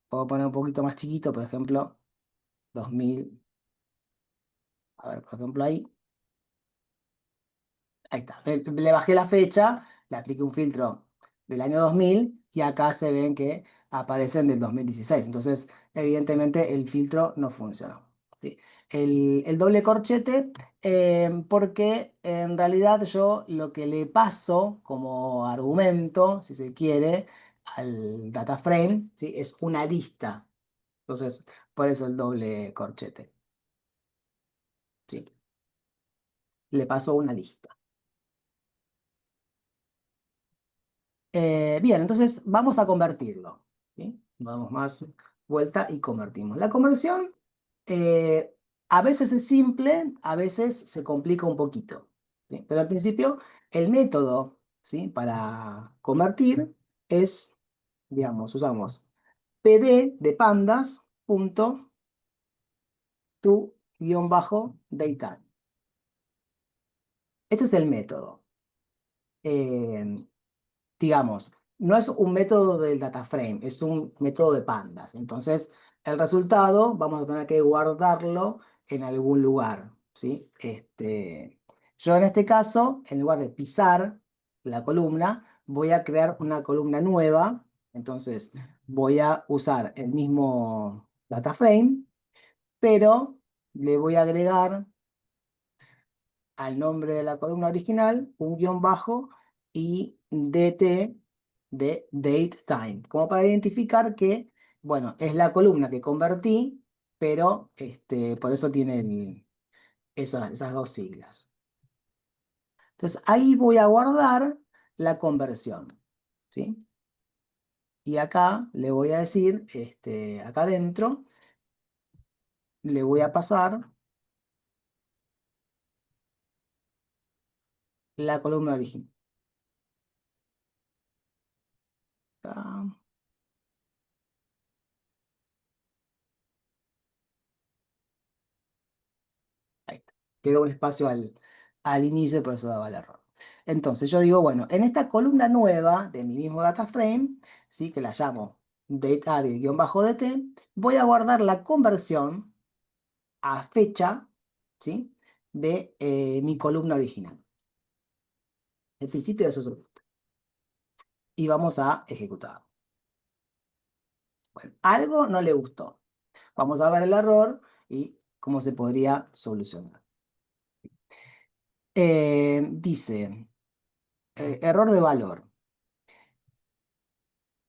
S1: Puedo poner un poquito más chiquito, por ejemplo, 2000. A ver, por ejemplo, ahí está. Le bajé la fecha, le apliqué un filtro del año 2000 y acá se ven que aparecen del 2016. Entonces, evidentemente, el filtro no funcionó. ¿Sí? El doble corchete, porque en realidad yo lo que le paso como argumento, si se quiere, al data frame, ¿sí? Es una lista. Entonces, por eso el doble corchete. ¿Sí? Le paso una lista. Bien, entonces vamos a convertirlo. ¿Sí? Vamos más vuelta y convertimos. La conversión eh, a veces es simple, a veces se complica un poquito. ¿Sí? Pero al principio el método, ¿sí? Para convertir es, digamos, usamos pd de pandas punto to guión bajo daytime. Este es el método. Eh, digamos, no es un método del data frame, es un método de pandas. Entonces, el resultado vamos a tener que guardarlo en algún lugar, ¿sí? Yo en este caso, en lugar de pisar la columna, voy a crear una columna nueva. Entonces, voy a usar el mismo data frame, pero le voy a agregar al nombre de la columna original un guión bajo y dt de date time, como para identificar que, bueno, es la columna que convertí, pero por eso tiene esas dos siglas. Entonces ahí voy a guardar la conversión, ¿sí? Y acá le voy a decir, acá adentro, le voy a pasar la columna original. Acá. Ahí está. Quedó un espacio al inicio y por eso daba el error. Entonces yo digo, bueno, en esta columna nueva de mi mismo data frame, ¿sí? Que la llamo data-dt, voy a guardar la conversión a fecha, ¿sí? De mi columna original. El principio de eso es y vamos a ejecutar. Bueno, algo no le gustó. Vamos a ver el error y cómo se podría solucionar. Dice, error de valor.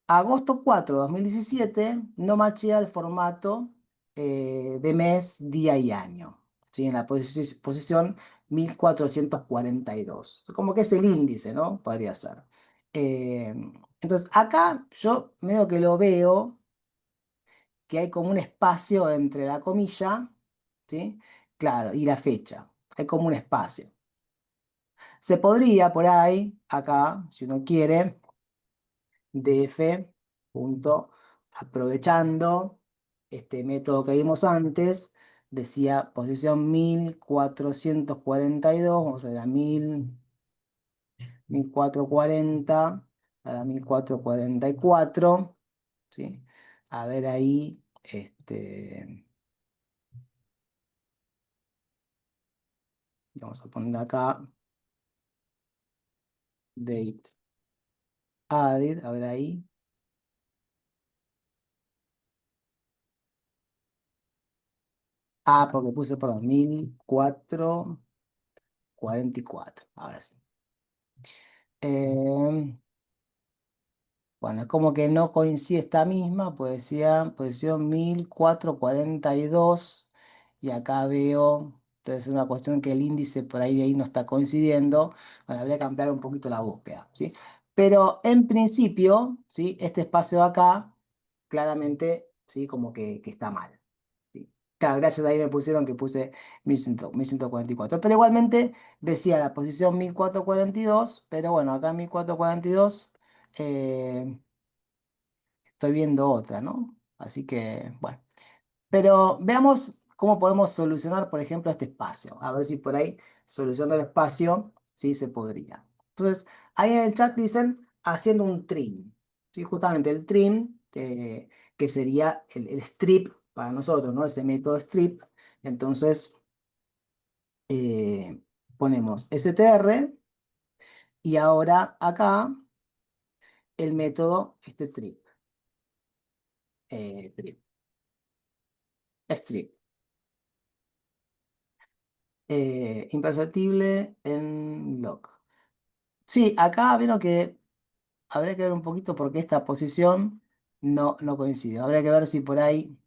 S1: Agosto 4 de 2017 no machea el formato de mes, día y año. ¿Sí? En la posición 1442. Como que es el índice, ¿no? Podría ser. Eh, entonces, acá yo medio que lo veo que hay como un espacio entre la comilla, ¿sí? Claro, y la fecha. Hay como un espacio. Se podría por ahí, acá, si uno quiere df punto aprovechando este método que vimos antes, decía posición 1442, vamos a ver a 1440 a la 1444, ¿sí? A ver ahí, vamos a poner acá, date added, a ver ahí. Ah, porque puse, perdón, 1444, ahora sí. Eh, Bueno, es como que no coincide esta misma, pues decía posición 1442 y acá veo, entonces es una cuestión que el índice por ahí no está coincidiendo. Bueno, habría que ampliar un poquito la búsqueda, ¿sí? Pero en principio, ¿sí? Este espacio de acá, claramente, ¿sí? Como que está mal. ¿Sí? Claro, gracias, ahí me pusieron que puse 1100 1144. Pero igualmente decía la posición 1442, pero bueno, acá 1442 estoy viendo otra, ¿no? Así que, bueno. Pero veamos cómo podemos solucionar, por ejemplo, este espacio. A ver si por ahí, solucionando el espacio, sí se podría. Entonces, ahí en el chat dicen haciendo un trim. Sí, justamente el trim, que sería el strip para nosotros, ¿no? Ese método strip. Entonces, eh, ponemos str y ahora acá el método este trip. Trip. Strip. Imperceptible en lock. Sí, acá vieron que habría que ver un poquito porque esta posición no coincide. Habría que ver si por ahí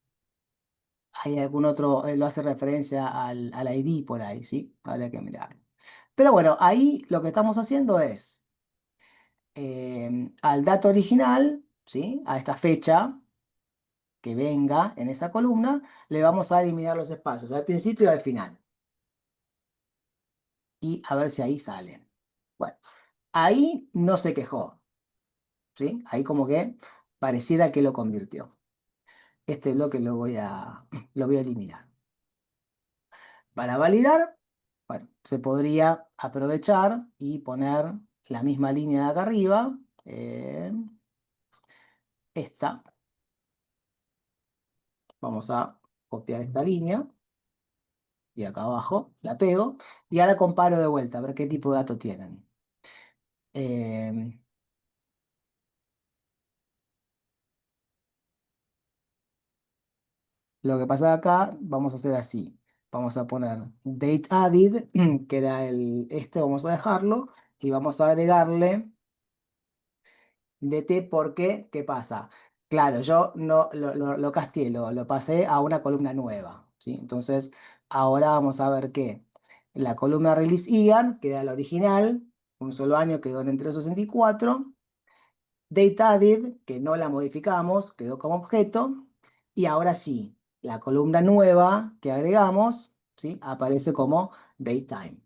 S1: hay algún otro, lo hace referencia al ID por ahí, ¿sí? Habría que mirar. Pero bueno, ahí lo que estamos haciendo es al dato original, ¿sí? A esta fecha que venga en esa columna, le vamos a eliminar los espacios, al principio y al final. Y a ver si ahí sale. Bueno, ahí no se quejó, ¿sí? Ahí como que pareciera que lo convirtió. Este bloque lo voy a eliminar. Para validar, bueno, se podría aprovechar y poner la misma línea de acá arriba, esta. Vamos a copiar esta línea y acá abajo la pego y ahora comparo de vuelta a ver qué tipo de datos tienen. Eh, Lo que pasa acá, vamos a hacer así. Vamos a poner date added, que era este, vamos a dejarlo, y vamos a agregarle dt porque, ¿qué pasa? Claro, yo no lo castié, lo pasé a una columna nueva, ¿sí? Entonces, ahora vamos a ver que la columna release Ian queda la original, un solo año quedó en entre 64. Date added, que no la modificamos, quedó como objeto. Y ahora sí, la columna nueva que agregamos, ¿sí? Aparece como datetime.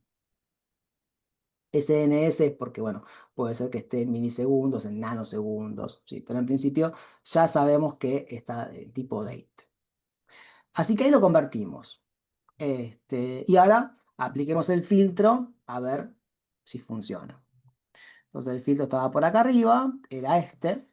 S1: SNS es porque, bueno, puede ser que esté en milisegundos, en nanosegundos, ¿sí? Pero en principio ya sabemos que está de tipo date. Así que ahí lo convertimos. Y ahora apliquemos el filtro a ver si funciona. Entonces el filtro estaba por acá arriba, era este.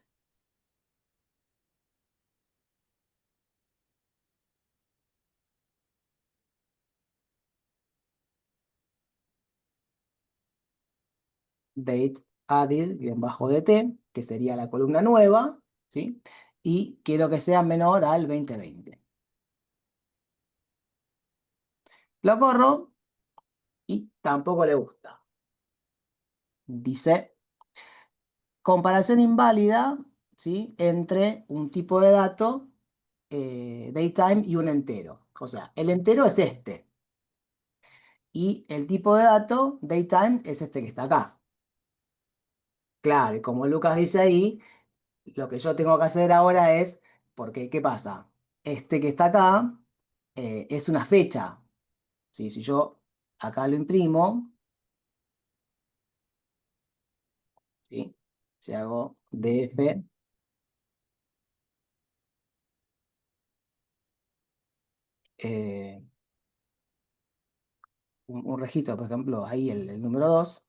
S1: Date added -dt, que sería la columna nueva, ¿sí? Y quiero que sea menor al 2020. Lo corro y tampoco le gusta. Dice, comparación inválida, ¿sí? Entre un tipo de dato, datetime, y un entero. O sea, el entero es este. Y el tipo de dato, datetime, es este que está acá. Claro, y como Lucas dice ahí, lo que yo tengo que hacer ahora es, porque, ¿qué pasa? Este que está acá es una fecha. ¿Sí? Si yo acá lo imprimo, ¿sí? Si hago df, eh, un registro, por ejemplo, ahí el número 2,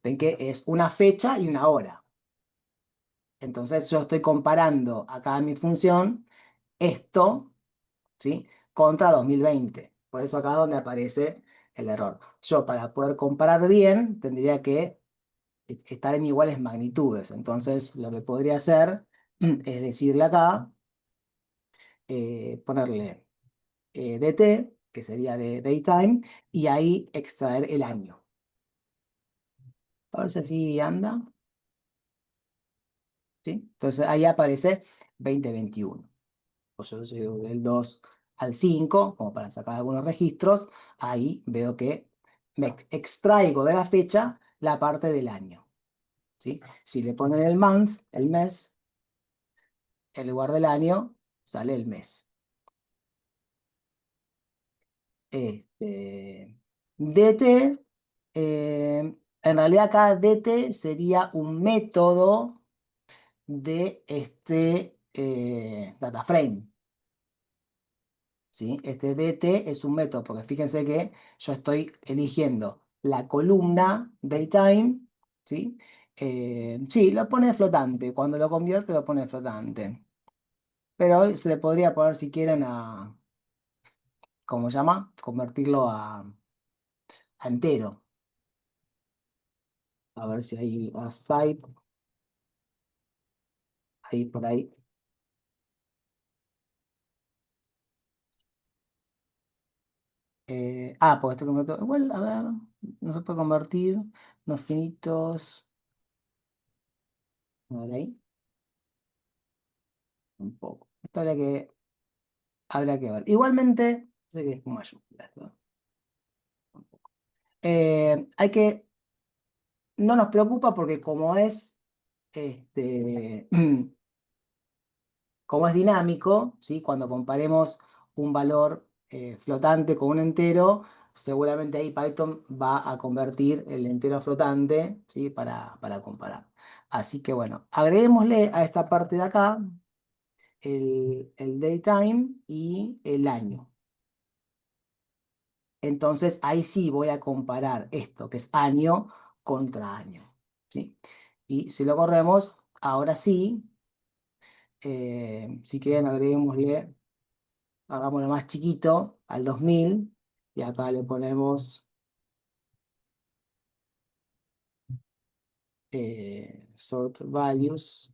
S1: ven que es una fecha y una hora. Entonces yo estoy comparando acá en mi función esto, ¿sí? Contra 2020. Por eso acá es donde aparece el error. Yo para poder comparar bien tendría que estar en iguales magnitudes. Entonces lo que podría hacer es decirle acá, ponerle dt, que sería de daytime, y ahí extraer el año. A ver si así anda. ¿sí? Entonces ahí aparece 2021. Pues yo soy del 2 al 5 como para sacar algunos registros. Ahí veo que me extraigo de la fecha la parte del año, ¿sí? Si le ponen el month, el mes, en lugar del año, sale el mes. DT, en realidad acá DT sería un método de data frame, ¿sí? Este DT es un método, porque fíjense que yo estoy eligiendo la columna daytime, ¿sí? Sí, lo pone flotante, cuando lo convierte lo pone flotante, pero se le podría poner si quieren a, ¿cómo se llama? Convertirlo a entero. A ver si hay as type, ahí por ahí. Pues esto convertido. Igual, a ver, no se puede convertir. Los finitos. A ver ahí. Un poco. Esto habría que ver. Igualmente, sé que es con mayúsculas, ¿no? Hay que. No nos preocupa porque como es. Este, como es dinámico, ¿sí? Cuando comparemos un valor flotante con un entero, seguramente ahí Python va a convertir el entero a flotante, ¿sí? Para comparar. Así que bueno, agreguémosle a esta parte de acá el daytime y el año. Entonces ahí sí voy a comparar esto, que es año contra año, ¿sí? Y si lo corremos, ahora sí, si quieren agreguémosle. Hagámoslo más chiquito, al 2000, y acá le ponemos sort values,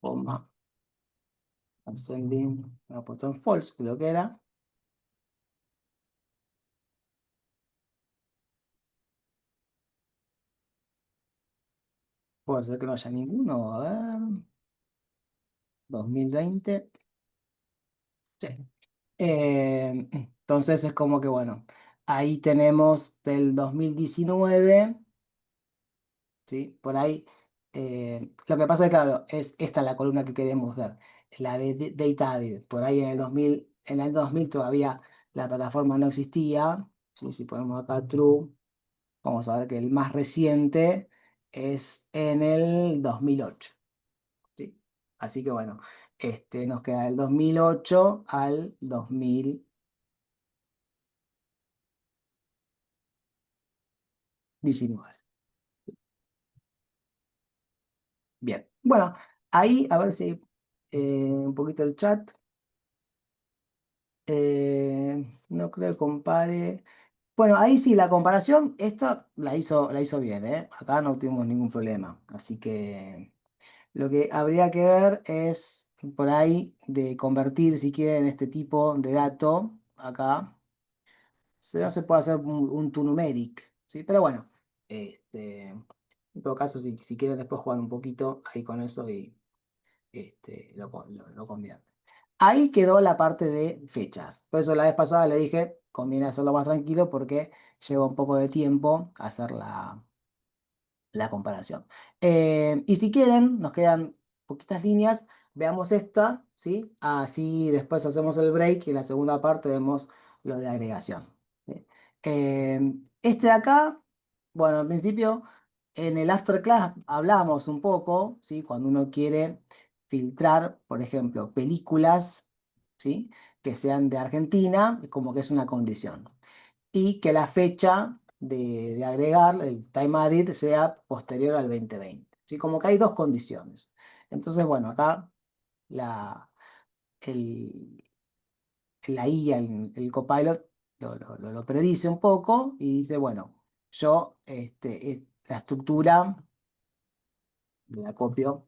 S1: coma, ascending, me ha puesto en false, creo que era. Puede ser que no haya ninguno, a ver, 2020. Sí. Entonces es como que, bueno, ahí tenemos del 2019. ¿Sí? Por ahí, lo que pasa es, claro, es esta la columna que queremos ver, la de Data Added. Por ahí en el 2000 todavía la plataforma no existía, ¿sí? Si ponemos acá True, vamos a ver que el más reciente es en el 2008, ¿sí? Así que bueno, nos queda del 2008 al 2019. Bien, bueno, ahí a ver si un poquito el chat. No creo que compare. Bueno, ahí sí, la comparación, esta la hizo bien, ¿eh? Acá no tuvimos ningún problema. Así que lo que habría que ver es por ahí de convertir, si quieren, este tipo de dato acá. No se puede hacer un to-numeric, ¿sí? Pero bueno, en todo caso, si quieren después jugar un poquito ahí con eso y lo convierte. Ahí quedó la parte de fechas. Por eso la vez pasada le dije, conviene hacerlo más tranquilo porque lleva un poco de tiempo hacer la comparación. Y si quieren, nos quedan poquitas líneas, veamos esta, ¿sí? Así después hacemos el break y en la segunda parte vemos lo de agregación. ¿Sí? Este de acá, bueno, en principio en el after class hablamos un poco, ¿sí? Cuando uno quiere filtrar, por ejemplo, películas, ¿sí? Que sean de Argentina, como que es una condición y que la fecha de agregar, el time added, sea posterior al 2020. ¿Sí? Como que hay dos condiciones. Entonces, bueno, acá la, el, la IA, el Copilot, lo predice un poco y dice, bueno, yo la estructura la copio,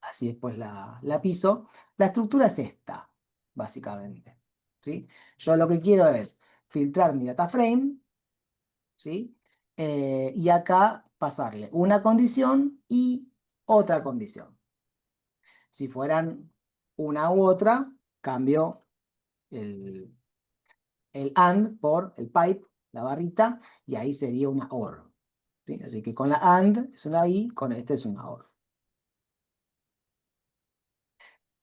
S1: así después la piso. La estructura es esta, básicamente. ¿Sí? Yo lo que quiero es filtrar mi data frame, ¿sí? Y acá pasarle una condición y otra condición. Si fueran una u otra, cambio el, el AND por el pipe, la barrita, y ahí sería una OR. ¿Sí? Así que con la AND es una I, con este es una OR.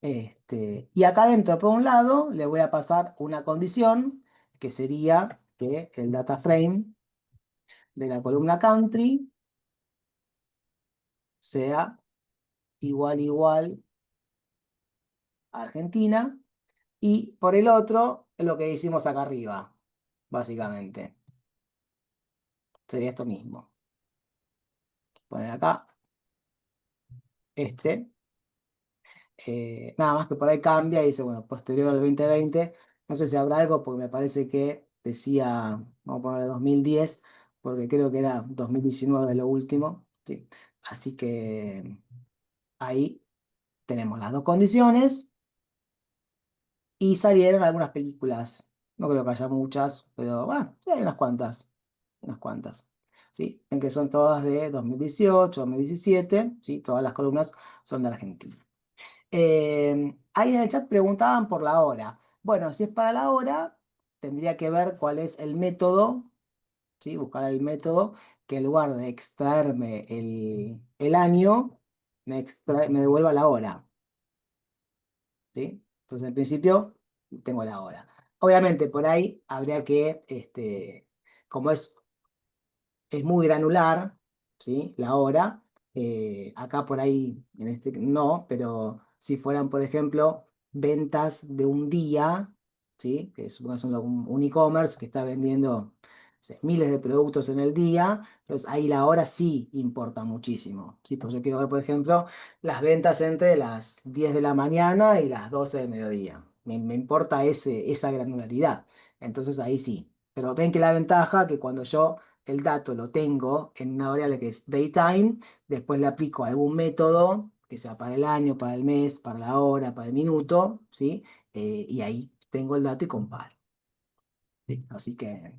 S1: Y acá dentro, por un lado, le voy a pasar una condición, que sería que el data frame de la columna country sea igual a Argentina, y por el otro, lo que hicimos acá arriba, básicamente. Sería esto mismo. Poner acá este. Nada más que por ahí cambia y dice, bueno, posterior al 2020. No sé si habrá algo porque me parece que decía, vamos a poner 2010, porque creo que era 2019 lo último. ¿Sí? Así que ahí tenemos las dos condiciones y salieron algunas películas. No creo que haya muchas, pero bueno, sí hay unas cuantas. Unas cuantas. ¿Sí? En que son todas de 2018, 2017. ¿Sí? Todas las columnas son de Argentina. Ahí en el chat preguntaban por la hora. Bueno, si es para la hora, tendría que ver cuál es el método, ¿sí? Buscar el método que en lugar de extraerme el año, me devuelva la hora, ¿sí? Entonces, en principio, tengo la hora. Obviamente, por ahí habría que, como es muy granular, ¿sí? La hora. Acá por ahí, en este no, pero si fueran, por ejemplo, ventas de un día, ¿sí? Que supongamos un e-commerce que está vendiendo, no sé, miles de productos en el día, entonces ahí la hora sí importa muchísimo, ¿sí? Pues yo quiero ver, por ejemplo, las ventas entre las 10 de la mañana y las 12 del mediodía. Me importa esa granularidad. Entonces ahí sí. Pero ven que la ventaja que cuando yo el dato lo tengo en una variable que es daytime, después le aplico algún método, que sea para el año, para el mes, para la hora, para el minuto, ¿sí? Y ahí tengo el dato y comparo. ¿Sí? Así que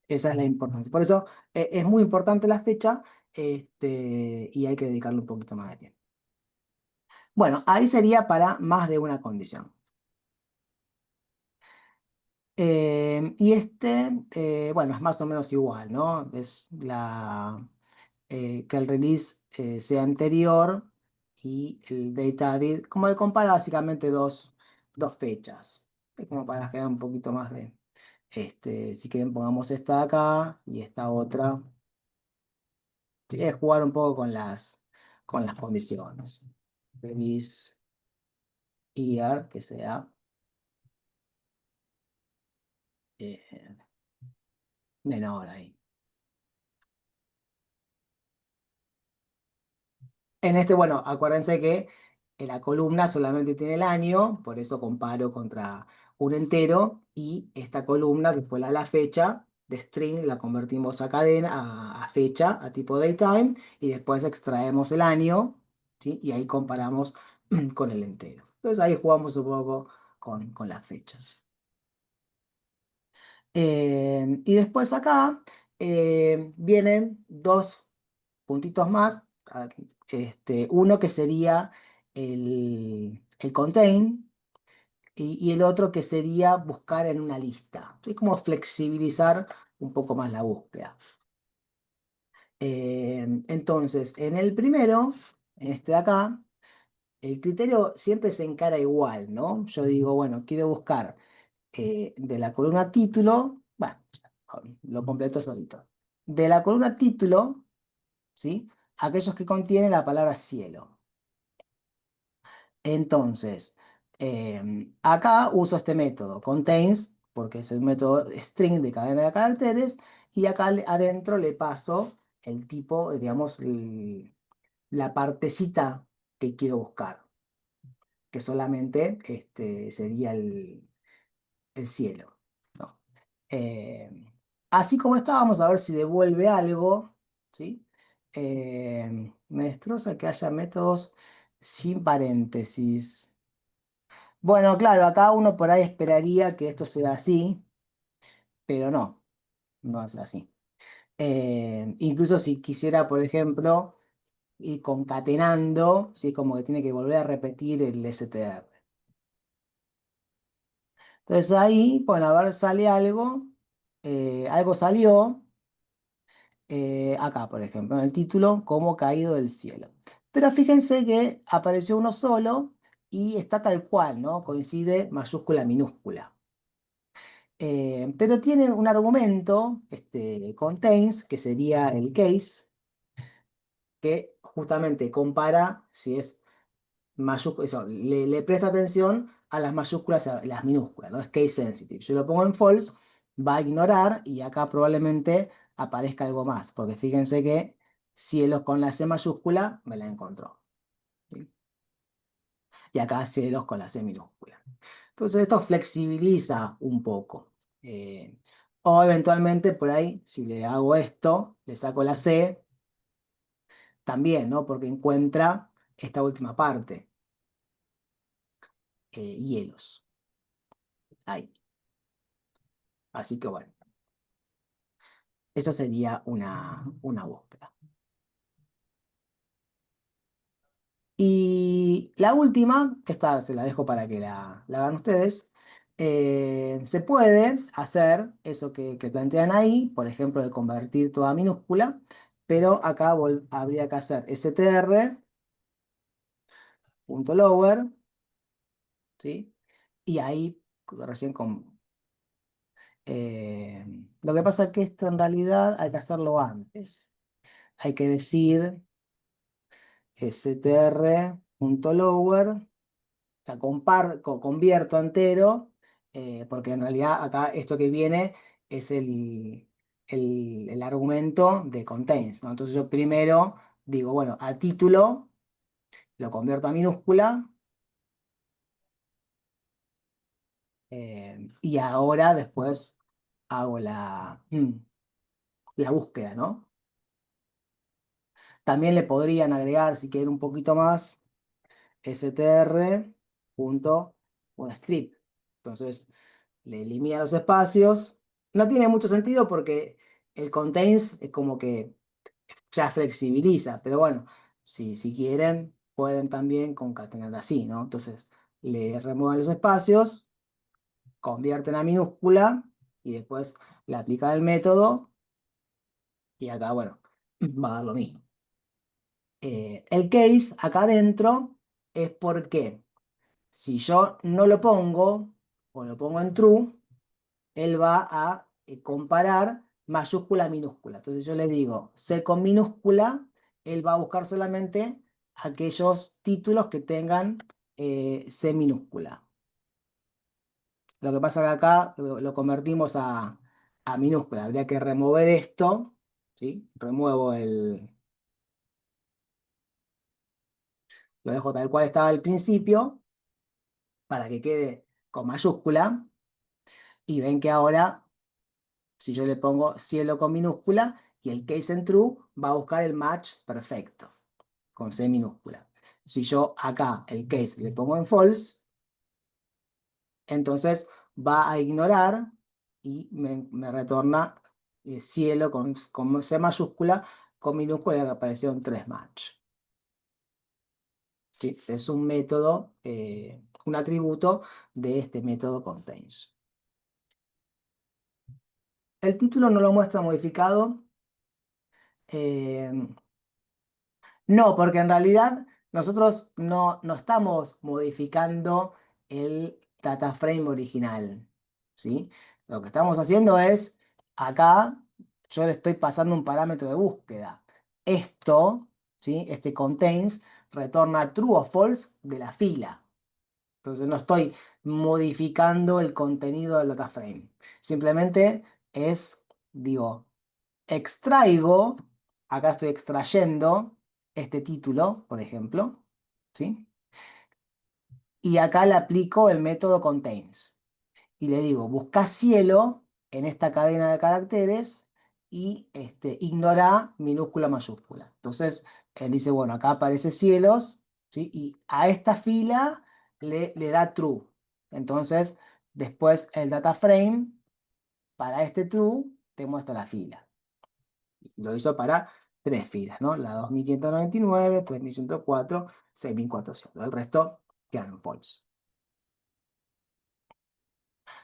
S1: esa es la importancia. Por eso es muy importante la fecha, y hay que dedicarle un poquito más de tiempo. Bueno, ahí sería para más de una condición. Y bueno, es más o menos igual, ¿no? Es que el release sea anterior y el date added, como que compara básicamente dos fechas. Es como para generar un poquito más de, si quieren pongamos esta de acá y esta otra. Sí, es jugar un poco con las condiciones. Release year, que sea eh, menor ahí. Bueno, acuérdense que la columna solamente tiene el año, por eso comparo contra un entero, y esta columna, que fue la fecha, de string, la convertimos a cadena, a fecha, a tipo datetime, y después extraemos el año, ¿sí? Y ahí comparamos con el entero. Entonces ahí jugamos un poco con las fechas. Y después acá vienen dos puntitos más. Uno que sería el contain y el otro que sería buscar en una lista. Es como flexibilizar un poco más la búsqueda. Entonces, en el primero, en este de acá, el criterio siempre se encara igual, ¿no? Yo digo, bueno, quiero buscar de la columna título, bueno, lo completo solito. De la columna título, ¿sí? Aquellos que contienen la palabra cielo. Entonces, acá uso este método, contains, porque es el método string de cadena de caracteres, y acá adentro le paso el tipo, digamos, la partecita que quiero buscar, que solamente sería el cielo, ¿no? Eh, Así como está, vamos a ver si devuelve algo, ¿sí? Me destroza que haya métodos sin paréntesis. Bueno, claro, acá uno por ahí esperaría que esto sea así, pero no es así. Incluso si quisiera, por ejemplo, ir concatenando, ¿sí? Como que tiene que volver a repetir el str. Entonces ahí, bueno, a ver, sale algo, algo salió, acá, por ejemplo, en el título, como caído del cielo. Pero fíjense que apareció uno solo y está tal cual, ¿no? Coincide mayúscula, minúscula. Pero tiene un argumento, contains, que sería el case, que justamente compara si es mayúscula, eso, le presta atención a las mayúsculas y a las minúsculas, ¿no? Es case sensitive. Yo lo pongo en false, va a ignorar y acá probablemente aparezca algo más, porque fíjense que cielos con la C mayúscula me la encontró, ¿sí? Y acá cielos con la C minúscula. Entonces esto flexibiliza un poco. Eh, o eventualmente por ahí, si le hago esto, le saco la C, también, ¿no? Porque encuentra esta última parte, hielos. Ahí. Así que bueno, esa sería una búsqueda. Y la última, esta se la dejo para que la hagan ustedes. Se puede hacer eso que plantean ahí, por ejemplo, de convertir toda minúscula, pero acá habría que hacer str.lower, ¿sí? Y ahí recién eh, lo que pasa es que esto en realidad hay que hacerlo antes. Hay que decir str.lower, o sea, convierto entero, porque en realidad acá esto que viene es el argumento de contains, ¿no? Entonces yo primero digo, bueno, a título lo convierto a minúscula, y ahora después hago la búsqueda, ¿no? También le podrían agregar, si quieren un poquito más, str. Un strip. Entonces, le elimina los espacios. No tiene mucho sentido porque el contains es como que ya flexibiliza, pero bueno, si quieren, pueden también concatenar así, ¿no? Entonces, le remueven los espacios, convierten a minúscula y después le aplican el método y acá, bueno, va a dar lo mismo. El case acá adentro es porque si yo no lo pongo o lo pongo en true, él va a comparar mayúscula minúscula. Entonces yo le digo C con minúscula, él va a buscar solamente aquellos títulos que tengan C minúscula. Lo que pasa que acá lo convertimos a minúscula. Habría que remover esto, ¿sí? Remuevo lo dejo tal cual estaba al principio para que quede con mayúscula. Y ven que ahora, si yo le pongo cielo con minúscula y el case en true, va a buscar el match perfecto con C minúscula. Si yo acá el case le pongo en false, entonces va a ignorar y me retorna cielo con C mayúscula, con minúscula y aparecieron tres match. ¿Sí? Es un método, un atributo de este método contains. El título no lo muestra modificado. eh, No, porque en realidad nosotros no estamos modificando el data frame original, ¿sí? Lo que estamos haciendo es, acá yo le estoy pasando un parámetro de búsqueda. Esto, ¿sí? Este contains retorna true o false de la fila. Entonces no estoy modificando el contenido del data frame. Simplemente es, digo, extraigo, acá estoy extrayendo este título, por ejemplo, ¿sí? Y acá le aplico el método contains. Y le digo, busca cielo en esta cadena de caracteres y ignora minúscula mayúscula. Entonces, él dice, bueno, acá aparece cielos, ¿sí? Y a esta fila le da true. Entonces, después el data frame, para este true, te muestra la fila. Lo hizo para tres filas, ¿no? La 2599, 3104, 6400. El resto quedan false.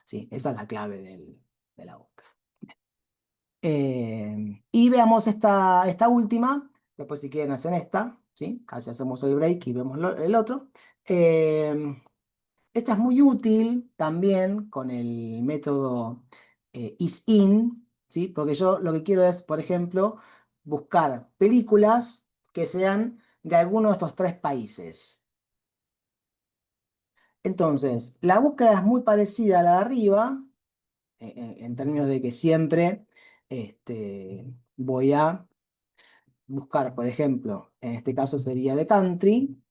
S1: Sí, esa es la clave de la búsqueda. Y veamos esta última. Después, si quieren, hacen esta, ¿sí? Casi hacemos el break y vemos el otro. Eh, Esta es muy útil también con el método ISIN, ¿sí? Porque yo lo que quiero es, por ejemplo, buscar películas que sean de alguno de estos tres países. Entonces, la búsqueda es muy parecida a la de arriba, en términos de que siempre voy a buscar, por ejemplo, en este caso sería de country,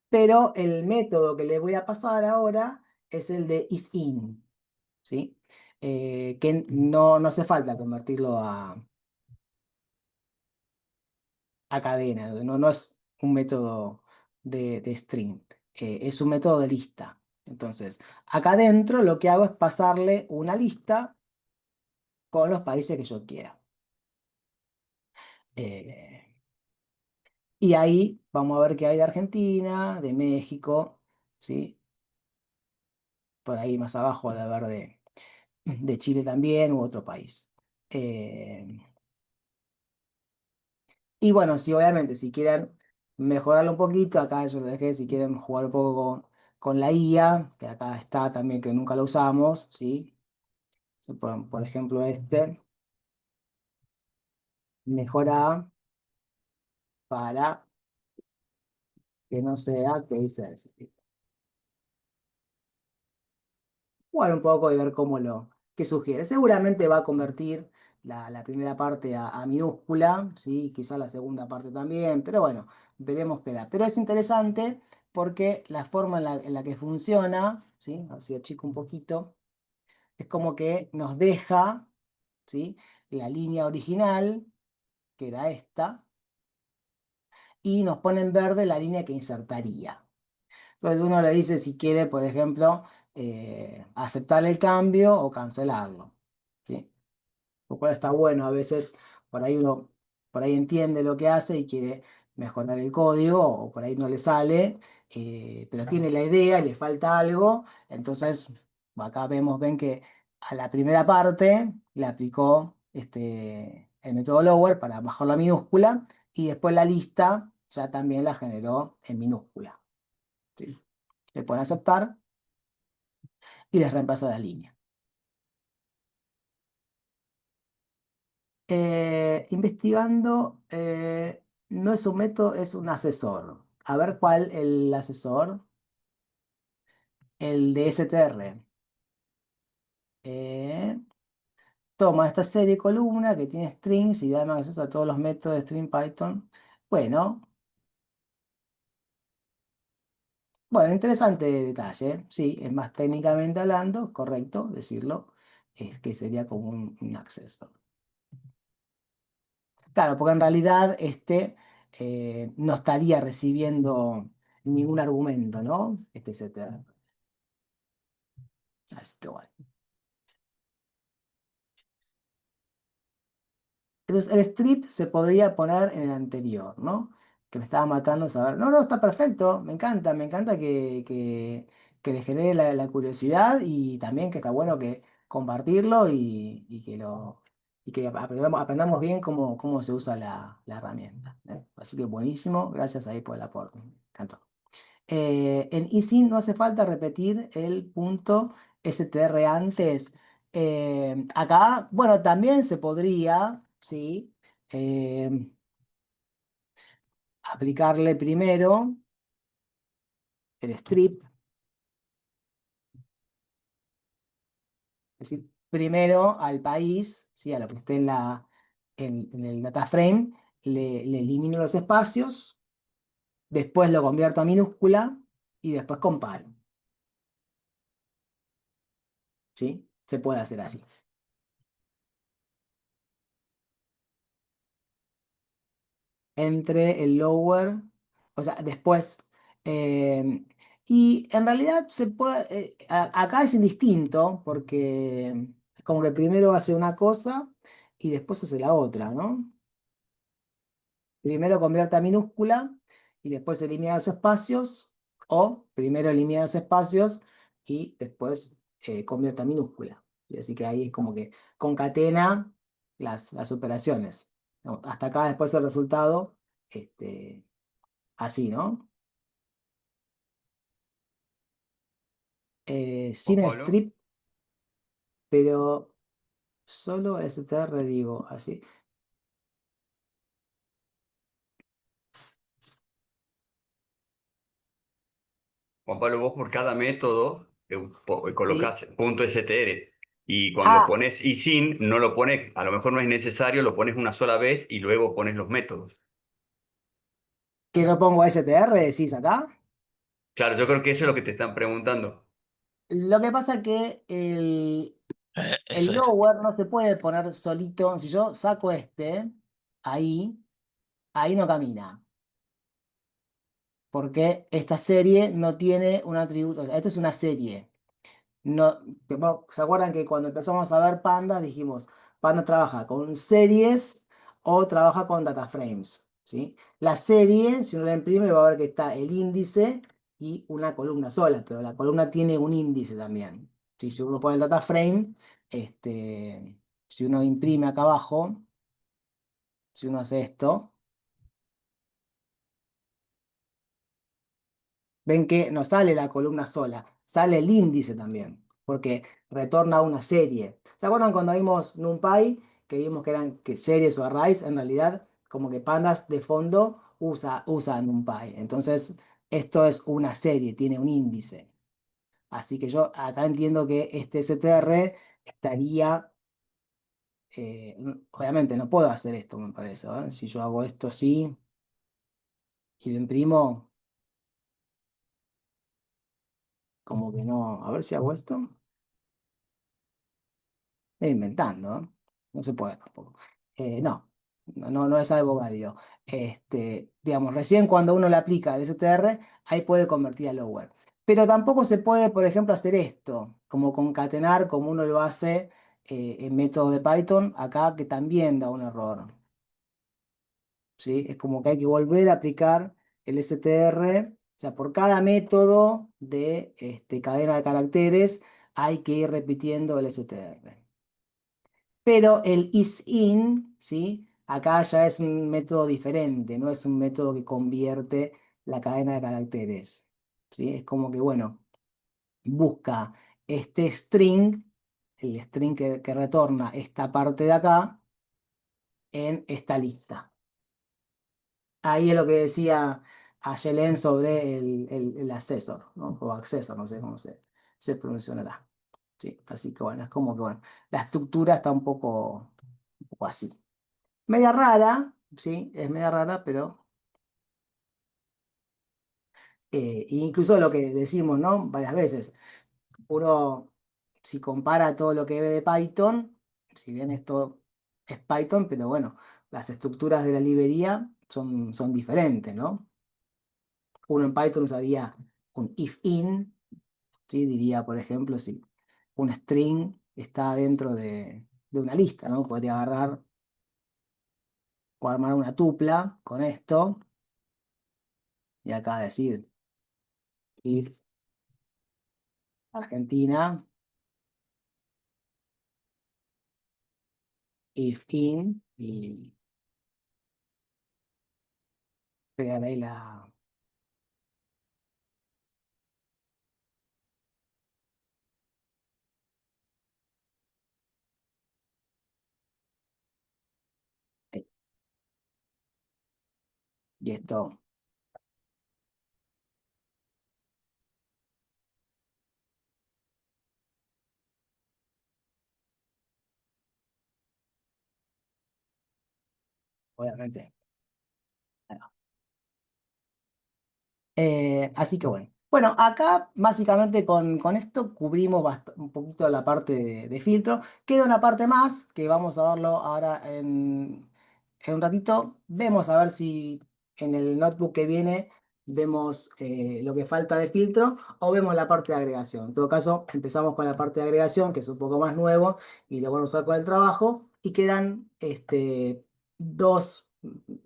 S1: pero el método que les voy a pasar ahora es el de ISIN. ¿Sí? Que no hace falta convertirlo a cadena, no es un método de string, es un método de lista. Entonces, acá adentro lo que hago es pasarle una lista con los países que yo quiera. Eh, y ahí vamos a ver qué hay de Argentina, de México, ¿sí? Por ahí más abajo de haber de Chile también u otro país. Eh, Y bueno, sí, obviamente, si quieren mejorarlo un poquito, acá yo lo dejé, si quieren jugar un poco con la IA, que acá está también, que nunca lo usamos, ¿sí? So, por ejemplo, mejora para que no sea que dice así. Jugar un poco y ver qué sugiere. Seguramente va a convertir la primera parte a minúscula, ¿sí? Quizá la segunda parte también, pero bueno, veremos qué da. Pero es interesante porque la forma en la que funciona, ¿sí? Así achico un poquito, es como que nos deja, ¿sí? La línea original, que era esta, y nos pone en verde la línea que insertaría. Entonces uno le dice si quiere, por ejemplo, aceptar el cambio o cancelarlo. ¿Sí? Lo cual está bueno. A veces por ahí uno por ahí entiende lo que hace y quiere mejorar el código o por ahí no le sale, pero tiene la idea y le falta algo. Entonces acá ven que a la primera parte le aplicó el método lower para bajar la minúscula y después la lista ya también la generó en minúscula. ¿Sí? Le pone aceptar y les reemplaza la línea. Investigando no es un método, es un asesor. A ver cuál el asesor. El de STR. Eh, Toma esta serie columna que tiene strings y da acceso a todos los métodos de string Python. Bueno, bueno, interesante detalle. Sí, es más técnicamente hablando, correcto decirlo, es que sería como un acceso. Claro, porque en realidad no estaría recibiendo ningún argumento, ¿no? Etcétera. Así que bueno. Entonces el strip se podría poner en el anterior, ¿no? Que me estaba matando saber. No, no, está perfecto. Me encanta que le genere la curiosidad y también que está bueno que compartirlo y que aprendamos bien cómo se usa la herramienta. ¿Eh? Así que buenísimo. Gracias ahí por el aporte. Me encantó. En easy no hace falta repetir el punto str antes. Acá, bueno, también se podría, ¿sí? Eh, Aplicarle primero el strip, es decir, primero al país, ¿sí? A lo que esté en el data frame, le elimino los espacios, después lo convierto a minúscula y después comparo, ¿sí? Se puede hacer así. Entre el lower, o sea, después. eh, y en realidad acá es indistinto porque Como que primero hace una cosa y después hace la otra, ¿no? Primero convierte a minúscula y después elimina los espacios, o primero elimina los espacios y después convierte a minúscula. Y así que ahí es como que concatena las operaciones, ¿no? Hasta acá después el resultado, este, así, ¿no?
S4: ¿Vos,
S1: Sin el
S4: Pablo?
S1: strip, pero solo str, digo, así.
S4: Juan Pablo, vos por cada método
S1: Sí.
S4: colocás punto .str y cuando
S1: Ah,
S4: pones y sin, no lo pones, a lo mejor no es necesario, lo pones una sola vez y luego pones los métodos.
S1: que no pongo str, decís acá.
S4: Claro, yo creo que eso es lo que te están preguntando.
S1: Lo que pasa que el
S3: Eso es.
S1: lower no se puede poner solito. Si yo saco este, ahí, ahí no camina. Porque esta serie no tiene un atributo. O sea, esto es una serie. No, ¿se acuerdan que cuando empezamos a ver Panda dijimos, Panda trabaja con series o trabaja con data frames? ¿Sí? La serie, si uno la imprime, va a ver que está el índice y una columna sola, pero la columna tiene un índice también. ¿Sí? Si uno pone el data frame, si uno imprime acá abajo, si uno hace esto, ven que no sale la columna sola, sale el índice también, porque retorna una serie. ¿Se acuerdan cuando vimos NumPy, que vimos que eran que series o arrays? En realidad, como que pandas de fondo usa NumPy. Entonces, esto es una serie, tiene un índice. Así que yo acá entiendo que este str estaría, obviamente no puedo hacer esto, me parece, ¿eh? Si yo hago esto así y lo imprimo, como que no, a ver si hago esto. Estoy inventando, ¿no? No se puede tampoco. No es algo válido. Digamos, recién cuando uno le aplica el str, ahí puede convertir a lower. Pero tampoco se puede, por ejemplo, hacer esto, como concatenar, como uno lo hace en método de Python, acá que también da un error. ¿Sí? Es como que hay que volver a aplicar el str. O sea, por cada método de cadena de caracteres hay que ir repitiendo el str. Pero el isIn, ¿sí? Acá ya es un método diferente, no es un método que convierte la cadena de caracteres, ¿sí? Es como que, bueno, busca este string, el string que retorna esta parte de acá, en esta lista. Ahí es lo que decía Ayelen sobre el accessor, ¿no? O accessor, no sé cómo se pronunciará. Sí, así que bueno, es como que bueno, la estructura está un poco así. Media rara, sí, es media rara, pero incluso lo que decimos, ¿no? Varias veces, uno, si compara todo lo que ve de Python, si bien esto es Python, pero bueno, las estructuras de la librería son diferentes, ¿no? Uno en Python usaría un if-in, ¿sí? Diría, por ejemplo, si un string está dentro de una lista, ¿no? Podría agarrar o armar una tupla con esto y acá decir if Argentina, if in, y pegar ahí ahí. Y esto, obviamente. Bueno. Así que bueno. Bueno, acá básicamente con esto cubrimos un poquito la parte de filtro. Queda una parte más que vamos a verlo ahora en un ratito. Vemos a ver si en el notebook que viene vemos lo que falta de filtro o vemos la parte de agregación. En todo caso, empezamos con la parte de agregación, que es un poco más nuevo, y lo vamos a usar con el trabajo, y quedan dos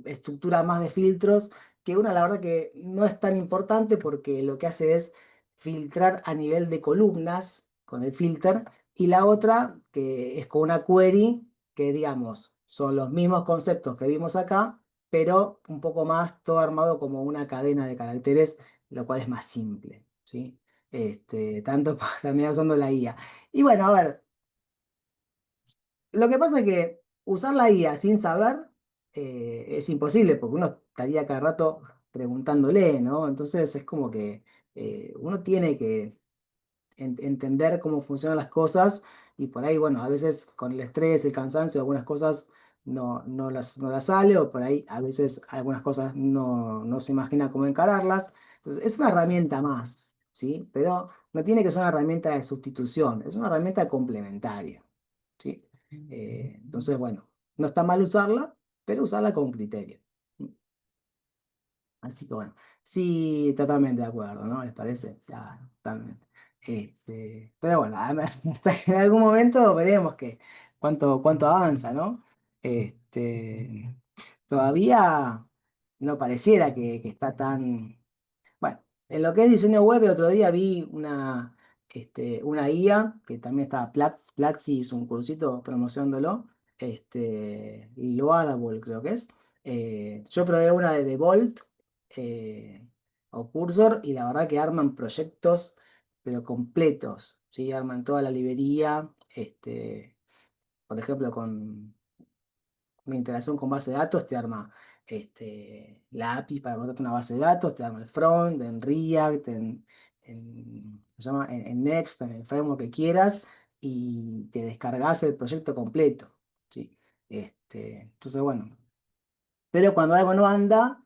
S1: estructuras más de filtros, que una la verdad que no es tan importante porque lo que hace es filtrar a nivel de columnas con el filter, y la otra que es con una query, que digamos, son los mismos conceptos que vimos acá, pero un poco más todo armado como una cadena de caracteres, lo cual es más simple, ¿sí? Tanto para terminar usando la IA. Y bueno, a ver, lo que pasa es que usar la IA sin saber es imposible, porque uno estaría cada rato preguntándole, ¿no? Entonces es como que uno tiene que entender cómo funcionan las cosas, y por ahí, bueno, a veces con el estrés, el cansancio, algunas cosas no las sale, o por ahí a veces algunas cosas no se imagina cómo encararlas. Entonces, es una herramienta más, ¿sí? Pero no tiene que ser una herramienta de sustitución, es una herramienta complementaria, ¿sí? Entonces, bueno, no está mal usarla, pero usarla con criterio. Así que bueno, sí, totalmente de acuerdo, ¿no? ¿Les parece? Ya, totalmente. Pero bueno, hasta que en algún momento veremos cuánto avanza, ¿no? Todavía no pareciera que está tan. Bueno, en lo que es diseño web, el otro día vi una IA que también estaba Platzi hizo un cursito promocionándolo, Loadable creo que es. Yo probé una de Bolt o Cursor, y la verdad que arman proyectos pero completos, ¿sí? Arman toda la librería, por ejemplo, con una integración con base de datos, te arma la API para montarte una base de datos, te arma el front en React, ¿cómo se llama? En Next, en el framework que quieras, y te descargas el proyecto completo, ¿sí? Entonces, bueno, pero cuando algo no anda,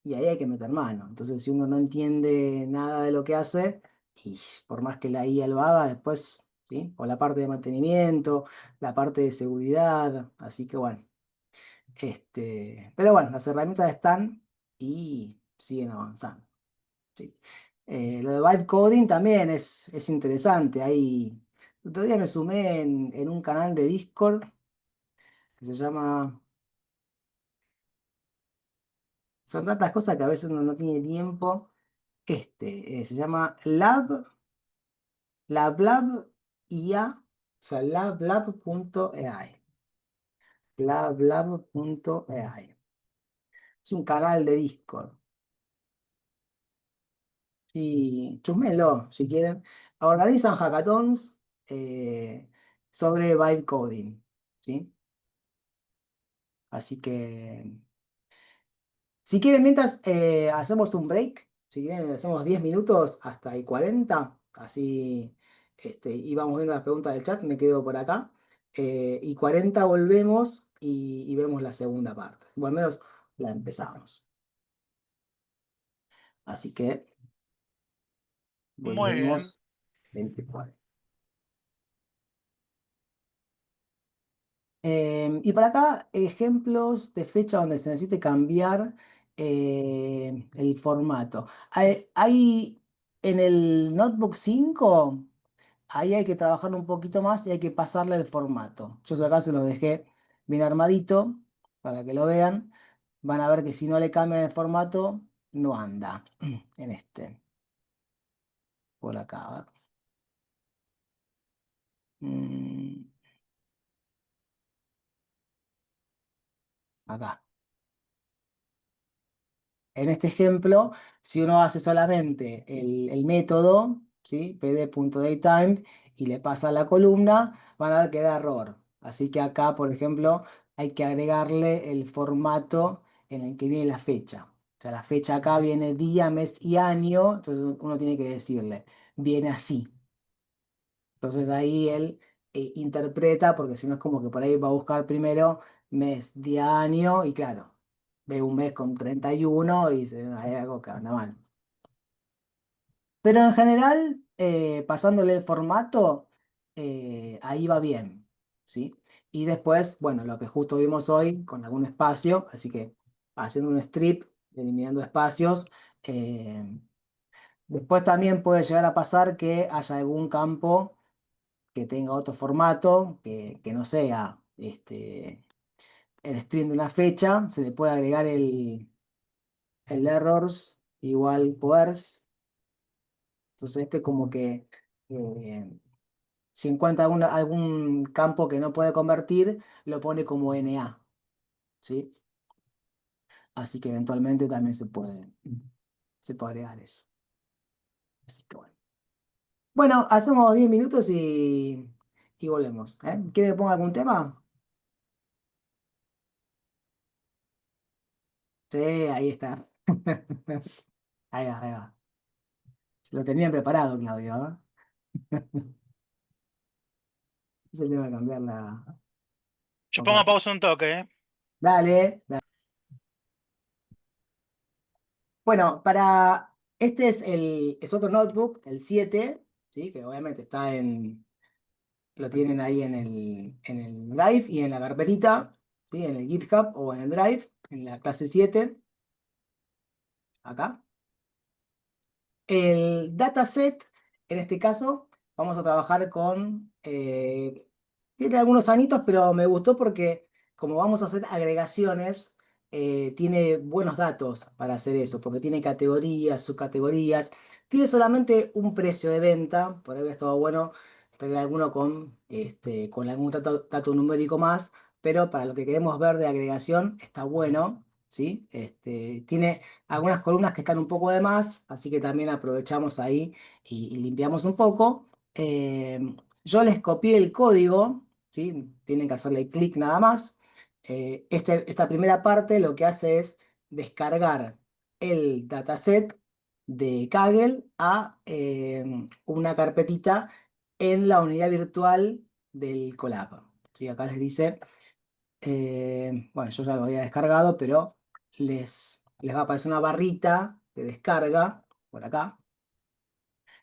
S1: y ahí hay que meter mano. Entonces, si uno no entiende nada de lo que hace, y por más que la IA lo haga, después, ¿sí? O la parte de mantenimiento, la parte de seguridad, así que bueno. Pero bueno, las herramientas están y siguen avanzando. ¿Sí? Lo de vibe coding también es interesante. El otro día me sumé en un canal de Discord que se llama. Son tantas cosas que a veces uno no tiene tiempo. Se llama LabLab IA, o sea, lablab.ai. Lablab.ai. Es un canal de Discord. Y chusmelo, si quieren. Organizan hackathons sobre vibe coding, ¿sí? Así que, si quieren, mientras hacemos un break, si quieren, hacemos 10 minutos hasta el 40, así y vamos viendo las preguntas del chat, me quedo por acá. Y 40 volvemos y vemos la segunda parte. O al menos la empezamos. Así que
S3: Muy bien.
S1: volvemos 24. Y para acá, ejemplos de fecha donde se necesite cambiar el formato. En el Notebook 5, ahí hay que trabajar un poquito más y hay que pasarle el formato. Yo acá se los dejé bien armadito para que lo vean. Van a ver que si no le cambian el formato, no anda en por acá. A ver. Mm, acá. En este ejemplo, si uno hace solamente el método, ¿sí? pd.datetime, y le pasa la columna, van a ver que da error. Así que acá, por ejemplo, hay que agregarle el formato en el que viene la fecha. O sea, la fecha acá viene día, mes y año, entonces uno tiene que decirle, viene así. Entonces ahí él interpreta, porque si no es como que por ahí va a buscar primero mes, día, año, y claro, ve un mes con 31 y dice, "Ah, hay algo que anda mal". Pero en general, pasándole el formato, ahí va bien, ¿sí? Y después, bueno, lo que justo vimos hoy con algún espacio, así que haciendo un strip, eliminando espacios, Eh, Después también puede llegar a pasar que haya algún campo que tenga otro formato, que no sea el string de una fecha, se le puede agregar el errors igual poers. Entonces como que si encuentra algún campo que no puede convertir, lo pone como NA, ¿sí? Así que eventualmente también se puede agregar eso. Así que bueno. Bueno, hacemos 10 minutos y volvemos. ¿Quiere que ponga algún tema? Sí, ahí está. Ahí va, ahí va. Se lo tenían preparado, Claudio, ¿eh? Se le va a cambiar la...
S3: Yo pongo
S1: compartir.
S3: pausa un toque, ¿eh?
S1: Dale, dale. Bueno, este es otro notebook, el 7, ¿sí? Que obviamente lo tienen ahí en el Drive y en la carpetita, ¿sí? En el GitHub o en el Drive, en la clase 7, acá. El dataset, en este caso, vamos a trabajar tiene algunos anitos, pero me gustó porque como vamos a hacer agregaciones, tiene buenos datos para hacer eso, porque tiene categorías, subcategorías, tiene solamente un precio de venta, por ahí hubiera estado bueno tener alguno con algún dato numérico más, pero para lo que queremos ver de agregación está bueno, ¿sí? Tiene algunas columnas que están un poco de más, así que también aprovechamos ahí y limpiamos un poco. Yo les copié el código, ¿sí? Tienen que hacerle clic nada más. Esta primera parte lo que hace es descargar el dataset de Kaggle a una carpetita en la unidad virtual del Colab. ¿Sí? Acá les dice bueno, yo ya lo había descargado, pero les va a aparecer una barrita de descarga por acá.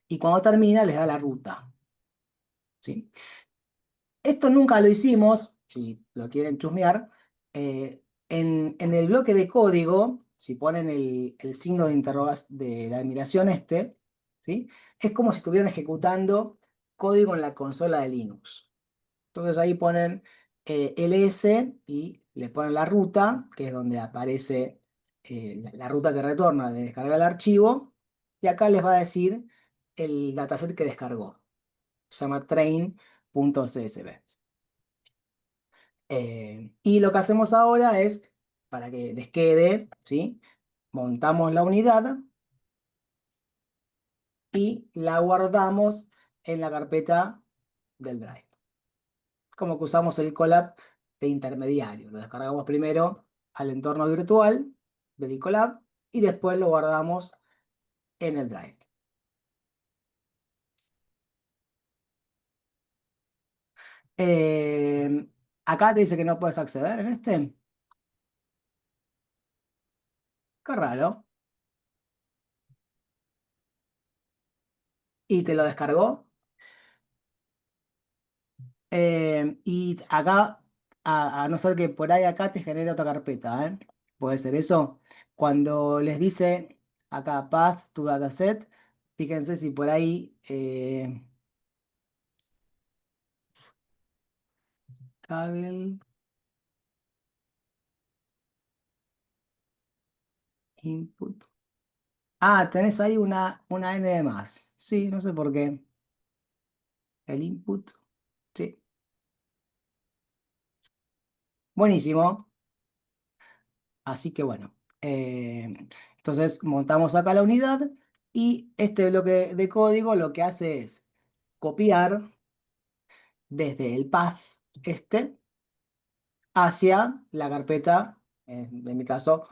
S1: Y cuando termina, les da la ruta. ¿Sí? Esto nunca lo hicimos, si lo quieren chusmear. En el bloque de código, si ponen el signo de admiración ¿sí? Es como si estuvieran ejecutando código en la consola de Linux. Entonces ahí ponen ls y le ponen la ruta, que es donde aparece la ruta que retorna de descargar el archivo. Y acá les va a decir el dataset que descargó. Se llama train.csv. Y lo que hacemos ahora es, para que les quede, ¿sí? Montamos la unidad y la guardamos en la carpeta del Drive. Como que usamos el Colab de intermediario. Lo descargamos primero al entorno virtual del Colab y después lo guardamos en el Drive. Eh, Acá te dice que no puedes acceder en este. Qué raro. Y te lo descargó. Y acá, a no ser que por ahí acá te genere otra carpeta, ¿eh? Puede ser eso. Cuando les dice acá path to dataset, fíjense si por ahí Kaggle input. Ah, tenés ahí una N de más. Sí, no sé por qué. El input. Sí. Buenísimo. Así que bueno. Entonces montamos acá la unidad y este bloque de código lo que hace es copiar desde el path hacia la carpeta, en mi caso,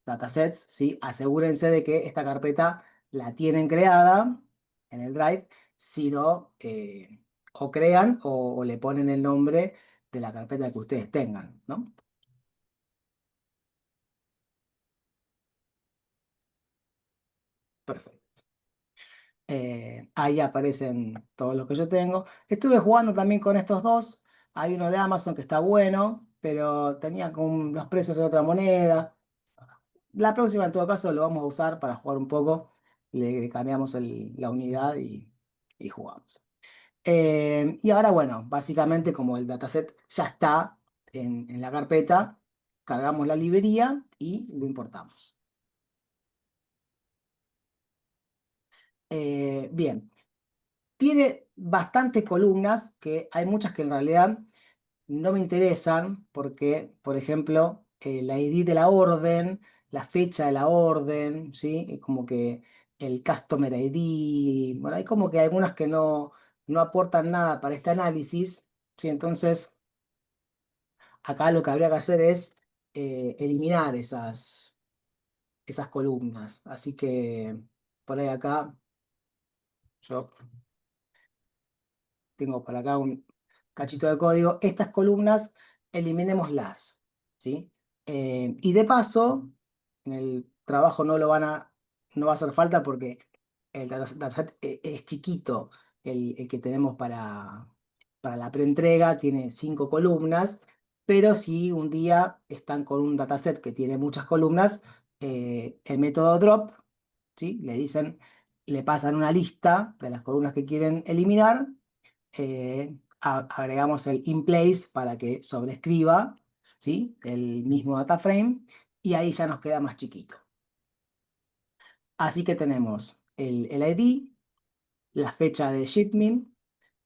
S1: datasets, ¿sí? Asegúrense de que esta carpeta la tienen creada en el Drive, si no, o crean o le ponen el nombre de la carpeta que ustedes tengan, ¿no? Perfecto. Ahí aparecen todos los que yo tengo. Estuve jugando también con estos dos. Hay uno de Amazon que está bueno, pero tenía con los precios de otra moneda. La próxima, en todo caso, lo vamos a usar para jugar un poco. Le cambiamos la unidad y jugamos. Y ahora, bueno, básicamente como el dataset ya está en la carpeta, cargamos la librería y lo importamos. Bien, tiene bastantes columnas, que hay muchas que en realidad no me interesan porque, por ejemplo, la ID de la orden, la fecha de la orden, ¿sí? Como que el Customer ID, bueno, hay como que algunas que no aportan nada para este análisis, ¿sí? Entonces, acá lo que habría que hacer es eliminar esas columnas. Así que, por ahí acá, yo tengo por acá un cachito de código. Estas columnas, eliminémoslas, ¿sí? Y de paso, en el trabajo no va a hacer falta porque el dataset es chiquito. El que tenemos para la preentrega tiene 5 columnas, pero si un día están con un dataset que tiene muchas columnas, el método drop, ¿sí? Le pasan una lista de las columnas que quieren eliminar, agregamos el in place para que sobrescriba, ¿sí? El mismo data frame y ahí ya nos queda más chiquito. Así que tenemos el ID, la fecha de shipment,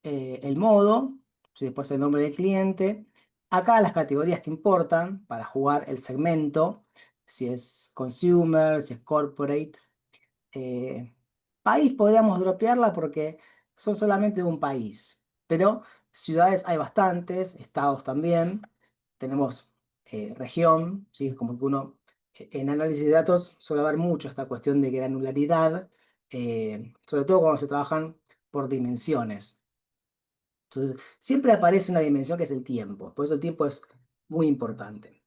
S1: el modo, ¿sí? Después el nombre del cliente. Acá las categorías que importan para jugar el segmento, si es consumer, si es corporate. Eh, País podríamos dropearla porque son solamente de un país, pero ciudades hay bastantes, estados también. Tenemos región, ¿sí? Es como que uno, en análisis de datos suele haber mucho esta cuestión de granularidad, sobre todo cuando se trabajan por dimensiones. Entonces, siempre aparece una dimensión que es el tiempo, por eso el tiempo es muy importante.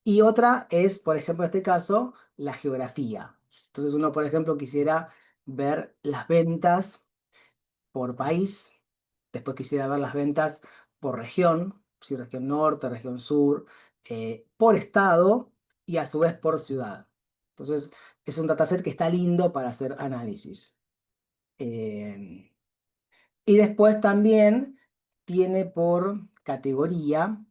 S1: Y otra es, por ejemplo, en este caso, la geografía. Entonces uno, por ejemplo, quisiera ver las ventas por país, después quisiera ver las ventas por región, si región norte, región sur, por estado y a su vez por ciudad. Entonces es un dataset que está lindo para hacer análisis. Eh, y después también tiene por categoría,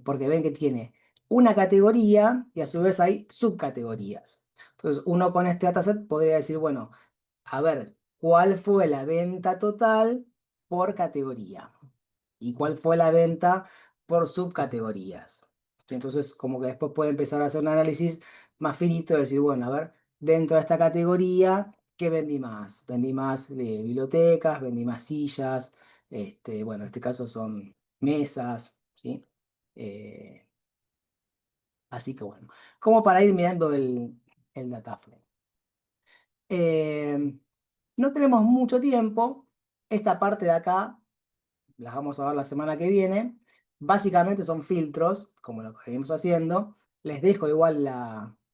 S1: porque ven que tiene una categoría y a su vez hay subcategorías. Entonces, uno con este dataset podría decir, bueno, a ver, ¿cuál fue la venta total por categoría? ¿Y cuál fue la venta por subcategorías? Entonces, como que después puede empezar a hacer un análisis más finito, de decir, bueno, a ver, dentro de esta categoría, ¿qué vendí más? Vendí más de bibliotecas, vendí más sillas, bueno, en este caso son mesas, ¿sí? Eh, Así que bueno, como para ir mirando el data frame. Eh, no tenemos mucho tiempo. Esta parte de acá las vamos a ver la semana que viene. Básicamente son filtros, como lo que venimos haciendo. Les dejo igual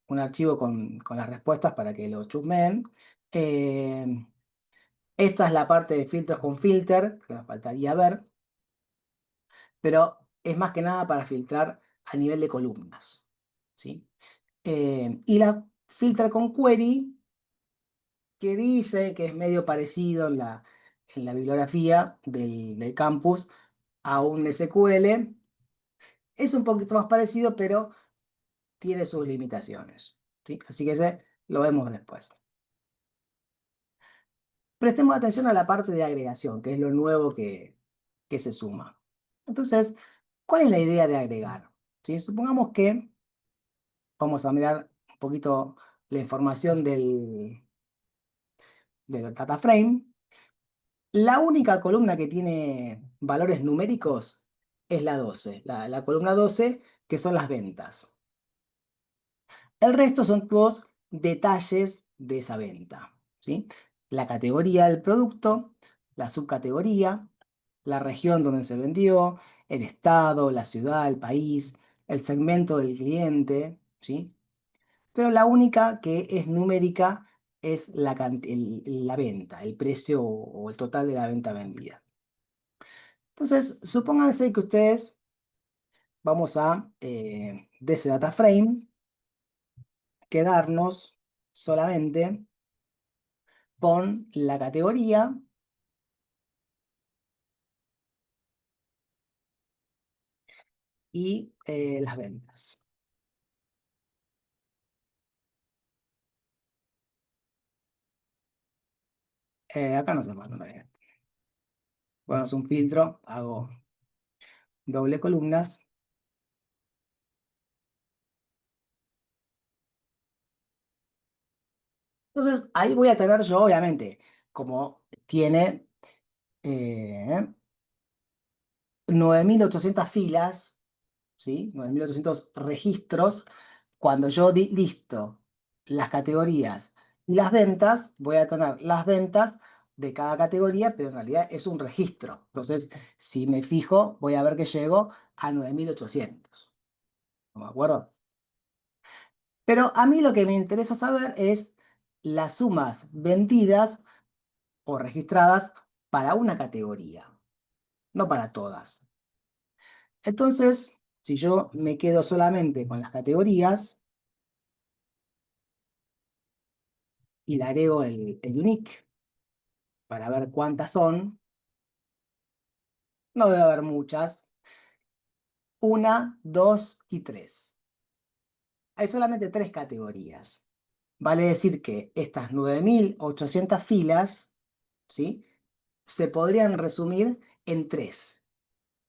S1: un archivo con las respuestas para que lo chusmeen. Eh, Esta es la parte de filtros con filter, que nos faltaría ver, pero es más que nada para filtrar a nivel de columnas, ¿sí? Y la filtra con query, que dice que es medio parecido en la bibliografía del campus a un SQL. Es un poquito más parecido, pero tiene sus limitaciones, ¿sí? Así que ese lo vemos después. Prestemos atención a la parte de agregación, que es lo nuevo que se suma. Entonces, ¿cuál es la idea de agregar? ¿Sí? Supongamos que vamos a mirar un poquito la información del data frame. La única columna que tiene valores numéricos es la 12, la columna 12, que son las ventas. El resto son todos detalles de esa venta, ¿sí? La categoría del producto, la subcategoría, la región donde se vendió, el estado, la ciudad, el país, el segmento del cliente, ¿sí? Pero la única que es numérica es la venta, el precio o el total de la venta vendida. Entonces, supónganse que ustedes vamos a de ese data frame quedarnos solamente con la categoría y las ventas. Acá no se falta una. Bueno, es un filtro, hago doble columnas. Entonces, ahí voy a tener yo, obviamente, como tiene 9.800 filas, ¿sí? 9.800 registros. Cuando yo listo las categorías y las ventas, voy a tener las ventas de cada categoría, pero en realidad es un registro. Entonces, si me fijo, voy a ver que llego a 9.800. ¿No me acuerdo? Pero a mí lo que me interesa saber es las sumas vendidas o registradas para una categoría, no para todas. Entonces, si yo me quedo solamente con las categorías y le agrego el unique para ver cuántas son, no debe haber muchas. 1, 2 y 3. Hay solamente 3 categorías. Vale decir que estas 9.800 filas, ¿sí?, se podrían resumir en 3.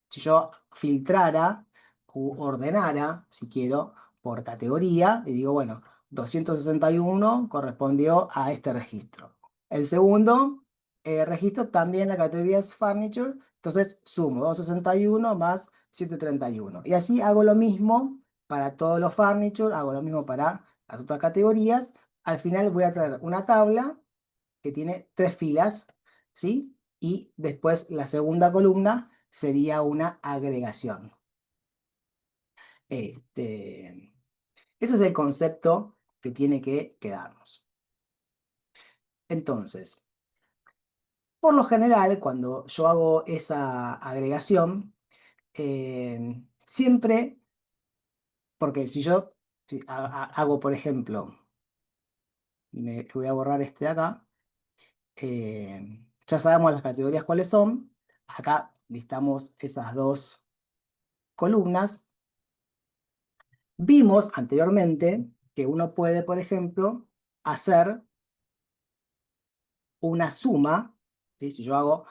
S1: Si yo filtrara u ordenara, si quiero, por categoría, y digo, bueno, 261 correspondió a este registro. El segundo registro también la categoría es Furniture, entonces sumo 261 más 731. Y así hago lo mismo para todos los Furniture, hago lo mismo para las otras categorías. Al final voy a tener una tabla que tiene 3 filas, ¿sí? Y después la segunda columna sería una agregación. Ese es el concepto que tiene que quedarnos. Entonces, por lo general, cuando yo hago esa agregación, siempre, porque si yo hago, por ejemplo, me voy a borrar este de acá, ya sabemos las categorías cuáles son. Acá listamos esas dos columnas. Vimos anteriormente que uno puede, por ejemplo, hacer una suma, ¿sí? Si yo hago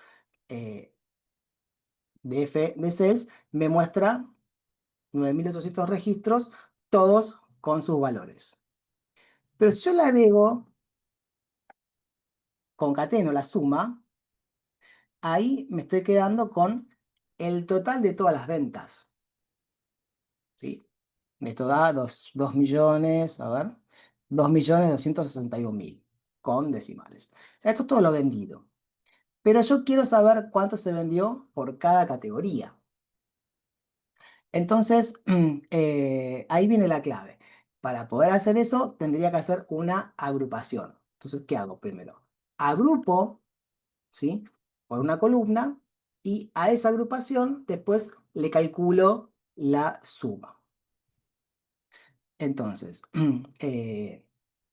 S1: df de sales, me muestra 9.800 registros, todos con sus valores. Pero si yo le agrego, concateno la suma, ahí me estoy quedando con el total de todas las ventas, ¿sí? Esto da 2 millones, a ver, 2.261.000 con decimales. O sea, esto es todo lo vendido. Pero yo quiero saber cuánto se vendió por cada categoría. Entonces, ahí viene la clave. Para poder hacer eso, tendría que hacer una agrupación. Entonces, ¿qué hago primero? Agrupo, ¿sí?, por una columna y a esa agrupación después le calculo la suma. Entonces,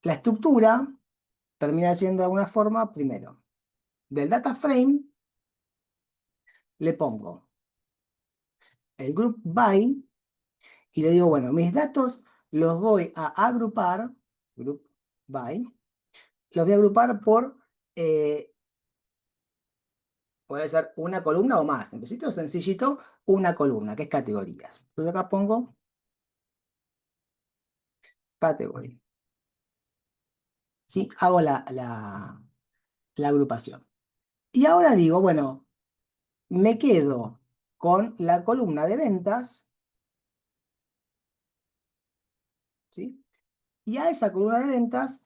S1: la estructura termina siendo de alguna forma, primero, del data frame le pongo el group by y le digo, bueno, mis datos los voy a agrupar, group by, los voy a agrupar por, puede ser una columna o más. En principio, sencillito, una columna, que es categorías. Entonces acá pongo category. ¿Sí? Hago la agrupación. Y ahora digo, bueno, me quedo con la columna de ventas, ¿sí? Y a esa columna de ventas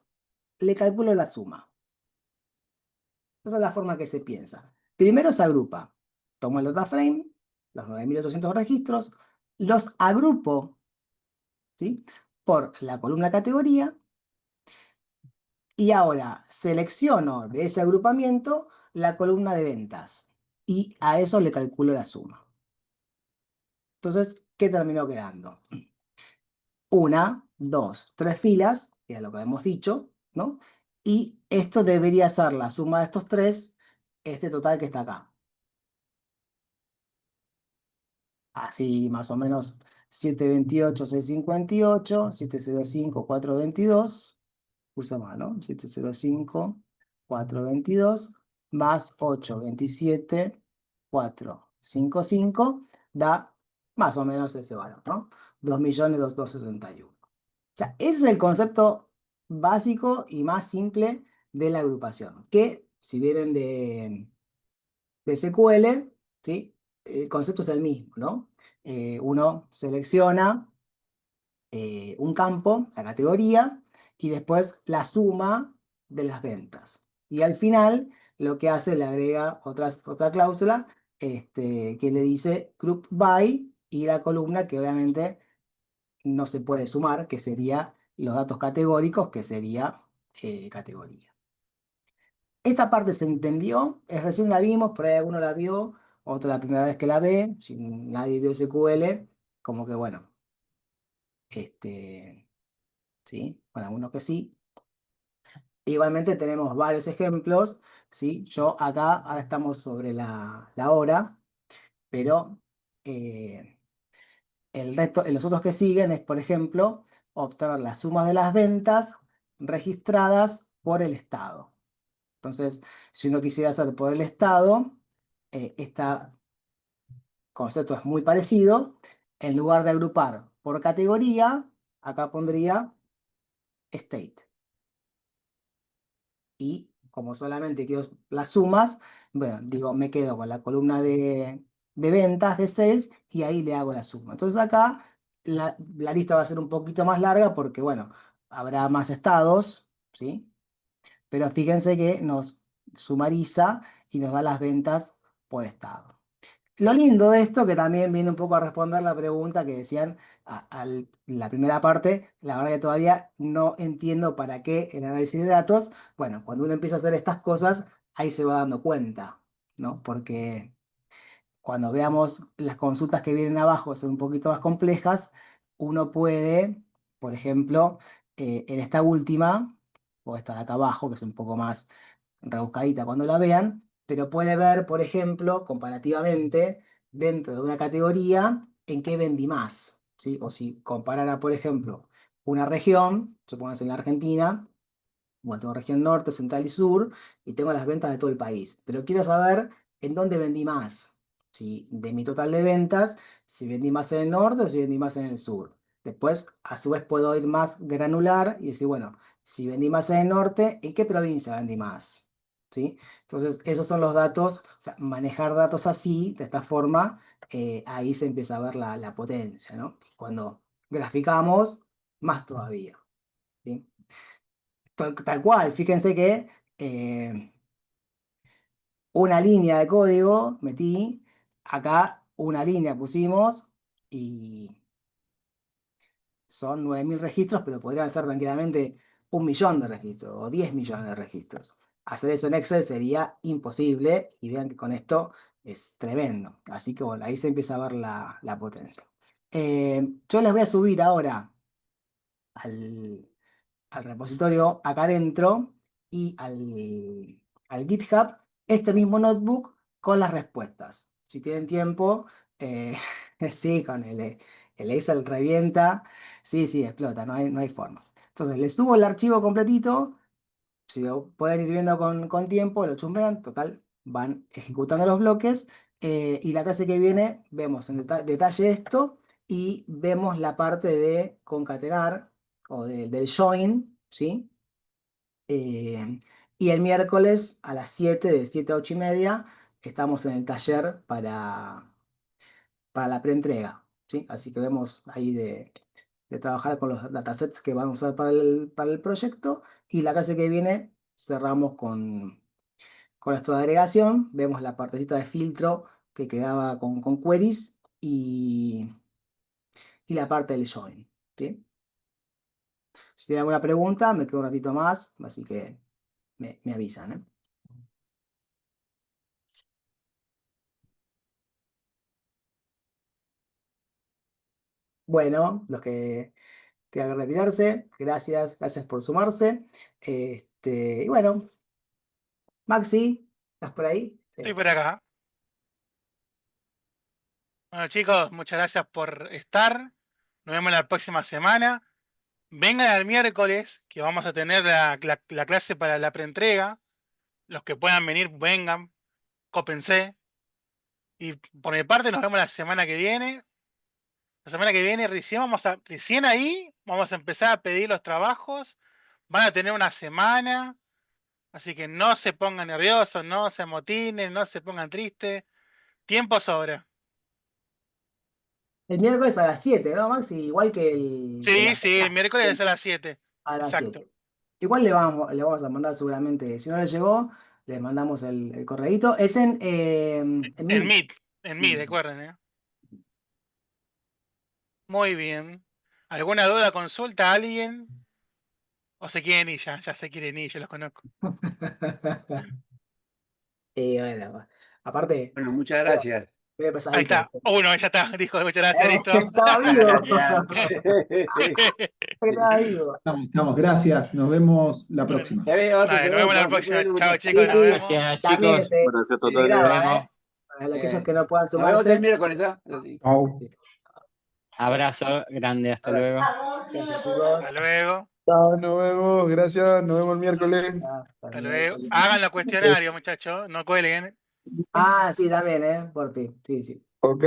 S1: le calculo la suma. Esa es la forma que se piensa. Primero se agrupa. Tomo el data frame, los 9.800 registros, los agrupo, ¿sí?, por la columna categoría y ahora selecciono de ese agrupamiento la columna de ventas y a eso le calculo la suma. Entonces, ¿qué terminó quedando? una, dos, tres filas, que es lo que hemos dicho, ¿no? Y esto debería ser la suma de estos tres, este total que está acá. Así más o menos 728, 658, 705, 422, usa más, ¿no? 705, 422, más 827, 455, da más o menos ese valor, ¿no? 2.261.000. O sea, ese es el concepto básico y más simple de la agrupación, que si vienen de SQL, ¿sí? El concepto es el mismo, ¿no? Uno selecciona un campo, la categoría, y después la suma de las ventas. Y al final lo que hace, le agrega otra cláusula que le dice group by y la columna que obviamente no se puede sumar, que sería los datos categóricos, que sería categoría. Esta parte se entendió, recién la vimos, por ahí alguno la vio, otro la primera vez que la ve, si nadie vio SQL, como que bueno, sí, bueno, algunos que sí. Igualmente tenemos varios ejemplos, ¿sí? Yo acá, ahora estamos sobre la hora, pero eh, el resto, los otros que siguen es, por ejemplo, obtener la suma de las ventas registradas por el Estado. Entonces, si uno quisiera hacer por el Estado, este concepto es muy parecido. En lugar de agrupar por categoría, acá pondría state. Y como solamente quiero las sumas, bueno, digo, me quedo con la columna de ventas, de sales, y ahí le hago la suma. Entonces acá la lista va a ser un poquito más larga porque, bueno, habrá más estados, ¿sí? Pero fíjense que nos sumariza y nos da las ventas por estado. Lo lindo de esto, que también viene un poco a responder la pregunta que decían la primera parte, la verdad que todavía no entiendo para qué el análisis de datos. Bueno, cuando uno empieza a hacer estas cosas, ahí se va dando cuenta, ¿no? Porque cuando veamos las consultas que vienen abajo son un poquito más complejas, uno puede, por ejemplo, en esta última, o esta de acá abajo, que es un poco más rebuscadita cuando la vean, pero puede ver, por ejemplo, comparativamente, dentro de una categoría, en qué vendí más, ¿sí? O si comparara, por ejemplo, una región, supongamos en la Argentina, bueno, tengo región norte, central y sur, y tengo las ventas de todo el país. Pero quiero saber en dónde vendí más. Si de mi total de ventas, si vendí más en el norte o si vendí más en el sur. Después, a su vez, puedo ir más granular y decir, bueno, si vendí más en el norte, ¿en qué provincia vendí más? ¿Sí? Entonces, esos son los datos, o sea, manejar datos así, de esta forma, ahí se empieza a ver la potencia, ¿no? Cuando graficamos, más todavía. ¿Sí? Tal cual, fíjense que eh, una línea de código metí, acá una línea pusimos y son 9.000 registros, pero podrían ser tranquilamente 1.000.000 de registros o 10 millones de registros. Hacer eso en Excel sería imposible y vean que con esto es tremendo. Así que bueno, ahí se empieza a ver la potencia. Yo les voy a subir ahora al, al repositorio acá adentro y al GitHub este mismo notebook con las respuestas. Si tienen tiempo, eh, sí, con el Excel revienta, sí, sí, explota, no hay forma. Entonces, les subo el archivo completito, si lo pueden ir viendo con tiempo, lo chumbean, total, van ejecutando los bloques y la clase que viene vemos en detalle esto y vemos la parte de concatenar o del join, ¿sí? Eh, y el miércoles a las 7, de 7 a 8:30, estamos en el taller para la preentrega, ¿sí? Así que vemos ahí de trabajar con los datasets que vamos a usar para el proyecto. Y la clase que viene cerramos con esto de agregación. Vemos la partecita de filtro que quedaba con queries y la parte del join, ¿sí? Si tienen alguna pregunta, me quedo un ratito más, así que me avisan, ¿eh? Bueno, los que tenga que retirarse. Gracias por sumarse. Y bueno, Maxi, ¿estás por ahí?
S3: Estoy por acá. Bueno, chicos, muchas gracias por estar. Nos vemos la próxima semana. Vengan el miércoles, que vamos a tener la clase para la preentrega. Los que puedan venir, vengan, cópense. Y por mi parte, nos vemos la semana que viene. La semana que viene recién ahí vamos a empezar a pedir los trabajos. Van a tener una semana. Así que no se pongan nerviosos, no se amotinen, no se pongan tristes. Tiempo sobra.
S1: El miércoles a las 7, ¿no, Maxi? Igual que que
S3: Sí,
S1: la
S3: sí, el
S1: semana.
S3: miércoles es a las 7.
S1: A las
S3: Exacto.
S1: 7. Igual le vamos a mandar seguramente, si no le llegó, le mandamos el correíto. Es en
S3: En
S1: Meet.
S3: Meet, recuerden, ¿eh? Muy bien. ¿Alguna duda, consulta a alguien? ¿O se quieren ir ya? Ya se quieren ir, yo los conozco.
S1: Y bueno, aparte,
S5: Bueno, muchas
S1: medio,
S5: gracias.
S1: medio
S3: Ahí
S1: pesadito.
S3: está. Uno, ya está. Dijo, muchas gracias, listo.
S1: Estaba
S5: Muchas
S1: vivo.
S5: gracias.
S1: Estaba vivo.
S6: Estamos, gracias. Nos vemos la próxima.
S5: Ya veo, otro
S3: Vale, nos vemos la próxima. Chao, chicos,
S1: Sí,
S3: nos
S1: sí,
S3: vemos.
S7: Gracias,
S1: también
S7: chicos.
S8: Gracias
S1: se
S8: totales.
S1: graba, ¿eh? Para aquellos que no puedan
S5: Nos vemos el
S1: sumarse.
S5: miércoles, ¿ah? Así.
S6: Chau.
S1: Sí.
S7: Abrazo grande, hasta luego.
S1: Gracias, chicos.
S3: Hasta luego.
S8: Chao, nos vemos. Gracias. Nos vemos el miércoles.
S3: Hasta luego. Hagan los cuestionarios, muchachos. No cuelguen.
S1: Ah, sí, también, ¿eh? Por ti. Sí, sí.
S8: Ok.